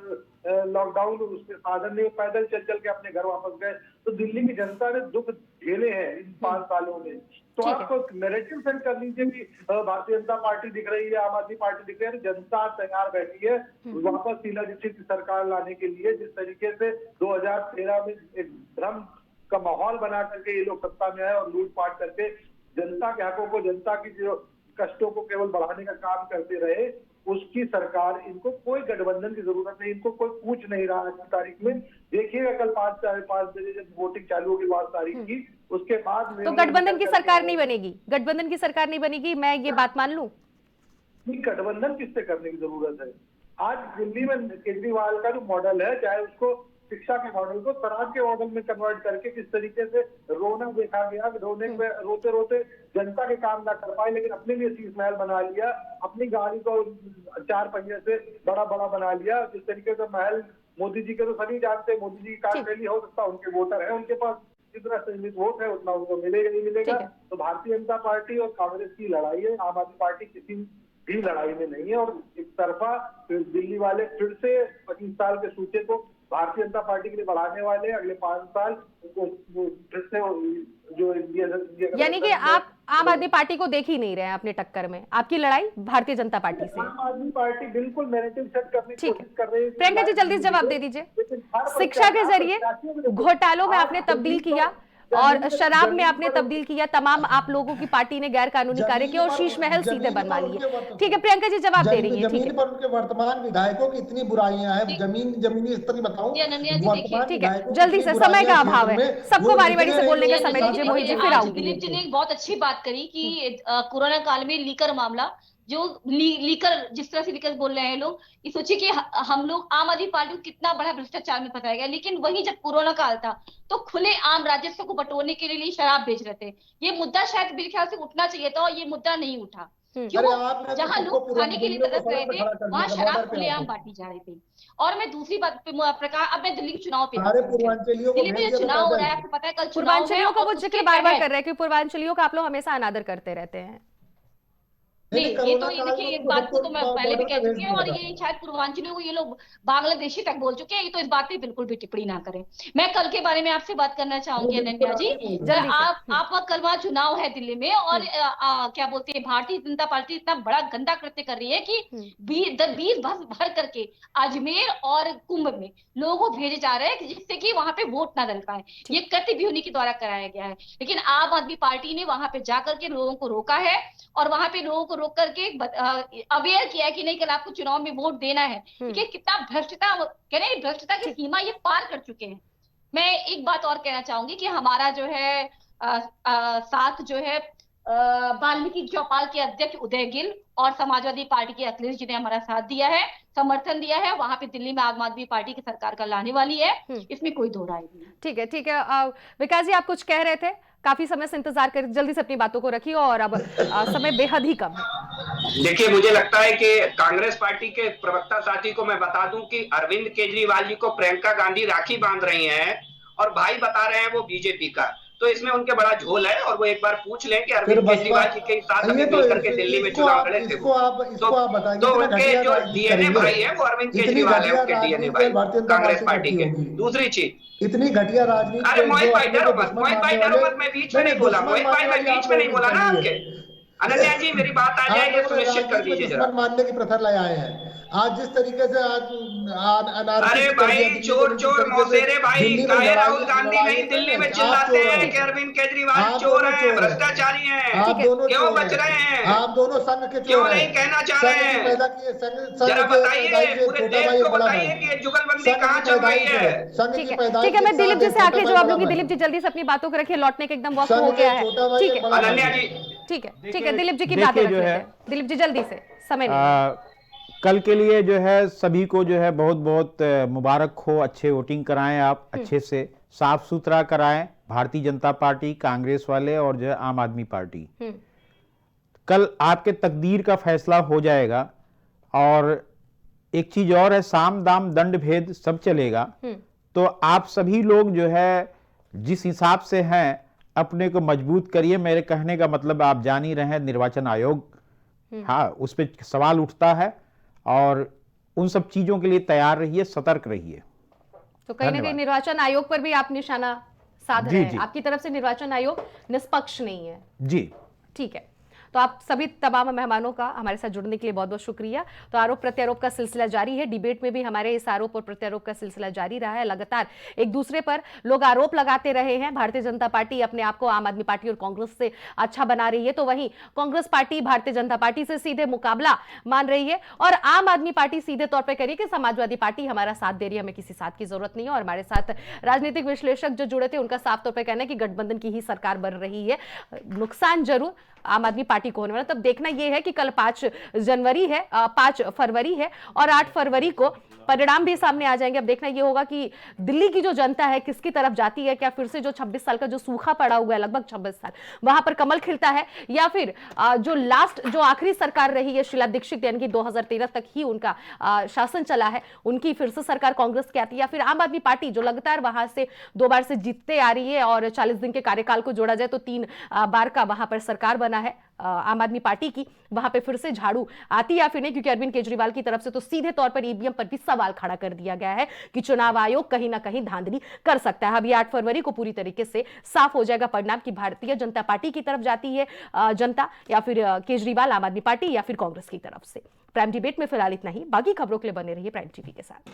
लॉकडाउन, उसके साधन नहीं, पैदल चल के अपने घर वापस गए। तो दिल्ली की जनता ने दुख झेले हैं इन 5 सालों में। तो आपको नैरेटिव सेंड कर लीजिए कि भारतीय जनता पार्टी दिख रही है, आम आदमी पार्टी दिख रही है, जनता तैयार बैठी है वापस शीला दीक्षित की सरकार लाने के लिए। जिस तरीके से 2013 में एक भ्रम का माहौल बना करके ये लोग सत्ता में आए और लूटपाट करके जनता के हकों को, जनता की जो कष्टों को केवल बढ़ाने का काम करते रहे, उसकी सरकार, इनको कोई गठबंधन की जरूरत नहीं, इनको कोई पूछ नहीं रहा आज की तारीख में। देखिएगा कल 5 बजे जब वोटिंग चालू होगी 5 तारीख की, उसके बाद तो गठबंधन की सरकार नहीं बनेगी, गठबंधन की सरकार नहीं बनेगी, मैं ये बात मान लूं? गठबंधन किससे करने की जरूरत है? आज दिल्ली में केजरीवाल का जो मॉडल है, चाहे उसको शिक्षा के मॉडल को स्वराज के मॉडल में कन्वर्ट करके किस तरीके से रोना देखा गया, रोते रोते जनता के काम ना कर पाए, लेकिन अपने लिए शीश महल बना लिया, अपनी गाड़ी को 4 पहिए से बड़ा बना लिया। जिस तरीके से महल मोदी जी के तो सभी जानते हैं, मोदी जी की कार रैली हो सकता है, उनके वोटर है, उनके पास जितना सीमित वोट है उतना उनको मिलेगा ही मिलेगा। तो भारतीय जनता पार्टी और कांग्रेस की लड़ाई है, आम आदमी पार्टी किसी भी लड़ाई में नहीं है। और एक तरफा दिल्ली वाले फिर से 25 साल के सूचे को भारतीय जनता पार्टी के लिए बढ़ाने वाले, अगले 5 साल फिर से जो इंडिया, यानी कि आप आम आदमी पार्टी को देख ही नहीं रहे हैं अपने टक्कर में, आपकी लड़ाई भारतीय जनता पार्टी से। आम आदमी पार्टी बिल्कुल नैरेटिव सेट करने की कोशिश कर रही है। प्रियंका जी जल्दी जवाब दे दीजिए। शिक्षा के जरिए घोटालों में आपने तब्दील किया और शराब में आपने तब्दील किया, तमाम आप लोगों की पार्टी ने गैर कानूनी कार्य किए और शीश महल सीधे बनवा लिए। ठीक है, प्रियंका जी जवाब दे रही है। जमीन पर उनके वर्तमान विधायकों की इतनी बुराइयां हैं, जमीनी स्तर की बताऊं। ठीक है, जल्दी से, समय का अभाव है, सबको बारी बारी से बोलने का समय दीजिए। मोहित जी फिर आऊंगी। दिलीप जी ने एक बहुत अच्छी बात करी कि कोरोना काल में लीकर मामला, जो लीकर जिस तरह से लीकर बोल रहे हैं लोग, ये सोचिए कि हम लोग आम आदमी पार्टी को कितना बड़ा भ्रष्टाचार में फंसाया गया। लेकिन वही जब कोरोना काल था तो खुले आम राजस्व को बटोरने के लिए शराब बेच रहे थे। ये मुद्दा शायद मेरे ख्याल से उठना चाहिए था और ये मुद्दा नहीं उठा, क्यों? जहां लोग खाने के लिए तरस रहे थे वहां शराब खुलेआम बांटी जा रही थी। और मैं दूसरी बात पे प्रकाश, अब मैं दिल्ली के चुनाव पे, दिल्ली में जो चुनाव हो रहा है, आपको पता है कल पूर्वांचलियों का वो जिक्र बार बार कर रहे हैं कि पूर्वांचलियों का आप लोग हमेशा अनादर करते रहते हैं। नहीं, ये तो ये देखिए, इस बात को तो मैं पहले भी कह चुकी हूँ और ये शायद पूर्वांचलियों को ये लोग बांग्लादेशी तक बोल चुके हैं। ये तो इस बात पे बिल्कुल भी टिप्पणी ना करें। मैं कल के बारे में आपसे बात करना चाहूंगी अनन्या जी। आप कल वहां चुनाव है दिल्ली में और क्या बोलते हैं, भारतीय जनता पार्टी इतना बड़ा गंदा कृत्य कर रही है कि 20 बस भर करके अजमेर और कुंभ में लोगों को भेजे जा रहे हैं जिससे कि वहां पे वोट ना डल पाए। ये कृत्य भी उन्हीं के द्वारा कराया गया है। लेकिन आम आदमी पार्टी ने वहां पे जाकर के लोगों को रोका है और वहां पे लोगों को रोक करके अवेयर किया है कि नहीं, कल आपको चुनाव में वोट देना है। देखिए कितना भ्रष्टता की सीमा ये पार कर चुके हैं। मैं एक बात और कहना चाहूंगी कि हमारा जो है साथ जो है वाल्मीकि चौपाल के अध्यक्ष उदय गिल और समाजवादी पार्टी के अखिलेश जी ने हमारा साथ दिया है, समर्थन दिया है। वहां पे दिल्ली में आम आदमी पार्टी की सरकार का लाने वाली है, इसमें कोई दो राय नहीं। ठीक है। विकास जी आप कुछ कह रहे थे, काफी समय से इंतजार कर, जल्दी से अपनी बातों को रखिए और अब समय बेहद ही कम है। देखिए, मुझे लगता है कि कांग्रेस पार्टी के प्रवक्ता साथी को मैं बता दूं कि अरविंद केजरीवाल जी को प्रियंका गांधी राखी बांध रही हैं और भाई बता रहे हैं वो बीजेपी का। तो इसमें उनके बड़ा झोल है और वो एक बार पूछ लें कि अरविंद केजरीवाल जी के साथ अभी मिलकर के दिल्ली में चुनाव लड़े थे तो उनके जो डीएनए भाई है वो अरविंद केजरीवाल है, उनके डीएनए भाई कांग्रेस पार्टी के। दूसरी चीज, इतनी घटिया राजनीति। अरे मोहित भाई डरो मत, मैं बीच में नहीं बोला, मोहित भाई मैं बीच में नहीं बोला ना आपके। अनन्या जी मेरी बात आ जाए ये सुनिश्चित कर दीजिए जरा। मानने की प्रथा ले आए हैं आज जिस तरीके से अरे भाई चोर मौसेरे भाई, काहे राहुल गांधी नहीं दिल्ली में चिल्लाते हैं कि अरविंद केजरीवाल चोर हैं, भ्रष्टाचारी हैं, क्यों बच रहे हैं? आप दोनों संघ के क्यों नहीं कहना चाह रहे हैं? जरा बताइए, पूरे देश को बताइए कि जुगलबंदी कहाँ चल रही है। ठीक है, मैं दिलीप जी से आखिरी जवाब लूंगी। दिलीप जी जल्दी से अपनी बातों को रखिए, लौटने के एकदम वक्त हो गया है। ठीक है अनन्या जी, ठीक है दिलीप जी की बातें रख लेते हैं। दिलीप जी जल्दी से, समय नहीं। कल के लिए जो है सभी को जो है बहुत बहुत मुबारक हो। अच्छे वोटिंग कराएं आप, अच्छे से साफ सुथरा कराएं। भारतीय जनता पार्टी, कांग्रेस वाले और जो है आम आदमी पार्टी, कल आपके तकदीर का फैसला हो जाएगा। और एक चीज और है, साम दाम दंड भेद सब चलेगा। तो आप सभी लोग जो है जिस हिसाब से हैं अपने को मजबूत करिए। मेरे कहने का मतलब आप जान ही रहे हैं, निर्वाचन आयोग, हाँ, उस पर सवाल उठता है और उन सब चीजों के लिए तैयार रहिए, सतर्क रहिए। तो कहीं ना कहीं निर्वाचन आयोग पर भी आप निशाना साध रहे हैं। आपकी तरफ से निर्वाचन आयोग निष्पक्ष नहीं है जी। ठीक है, तो आप सभी तमाम मेहमानों का हमारे साथ जुड़ने के लिए बहुत बहुत शुक्रिया। तो आरोप प्रत्यारोप का सिलसिला जारी है, डिबेट में भी हमारे इस आरोप और प्रत्यारोप का सिलसिला जारी रहा है। लगातार एक दूसरे पर लोग आरोप लगाते रहे हैं। भारतीय जनता पार्टी अपने आप को आम आदमी पार्टी और कांग्रेस से अच्छा बना रही है, तो वहीं कांग्रेस पार्टी भारतीय जनता पार्टी से सीधे मुकाबला मान रही है और आम आदमी पार्टी सीधे तौर पर कह रही है कि समाजवादी पार्टी हमारा साथ दे रही है, हमें किसी साथ की जरूरत नहीं है। और हमारे साथ राजनीतिक विश्लेषक जो जुड़े थे उनका साफ तौर पर कहना है कि गठबंधन की ही सरकार बन रही है। नुकसान जरूर आम आदमी पार्टी को होने वाला। तब देखना यह है कि कल 5 फरवरी है और 8 फरवरी को परिणाम भी सामने आ जाएंगे। अब देखना यह होगा कि दिल्ली की जो जनता है किसकी तरफ जाती है। क्या फिर से जो 26 साल का जो सूखा पड़ा हुआ है, लगभग 26 साल, वहां पर कमल खिलता है, या फिर जो आखिरी सरकार रही है शीला दीक्षित, यानी कि 2013 तक ही उनका शासन चला है, उनकी फिर से सरकार कांग्रेस की आती है, या फिर आम आदमी पार्टी जो लगातार वहां से 2 बार से जीतते आ रही है और 40 दिन के कार्यकाल को जोड़ा जाए तो 3 बार का वहां पर सरकार बना है आम आदमी पार्टी की, वहां पे फिर से झाड़ू आती या फिर नहीं। क्योंकि अरविंद केजरीवाल की तरफ से तो सीधे तौर पर ईवीएम पर भी सवाल खड़ा कर दिया गया है कि चुनाव आयोग कहीं ना कहीं धांधली कर सकता है। अभी 8 फरवरी को पूरी तरीके से साफ हो जाएगा परिणाम कि भारतीय जनता पार्टी की तरफ जाती है जनता, या फिर केजरीवाल आम आदमी पार्टी, या फिर कांग्रेस की तरफ से। प्राइम डिबेट में फिलहाल इतना ही। बाकी खबरों के लिए बने रहिए प्राइम टीवी के साथ।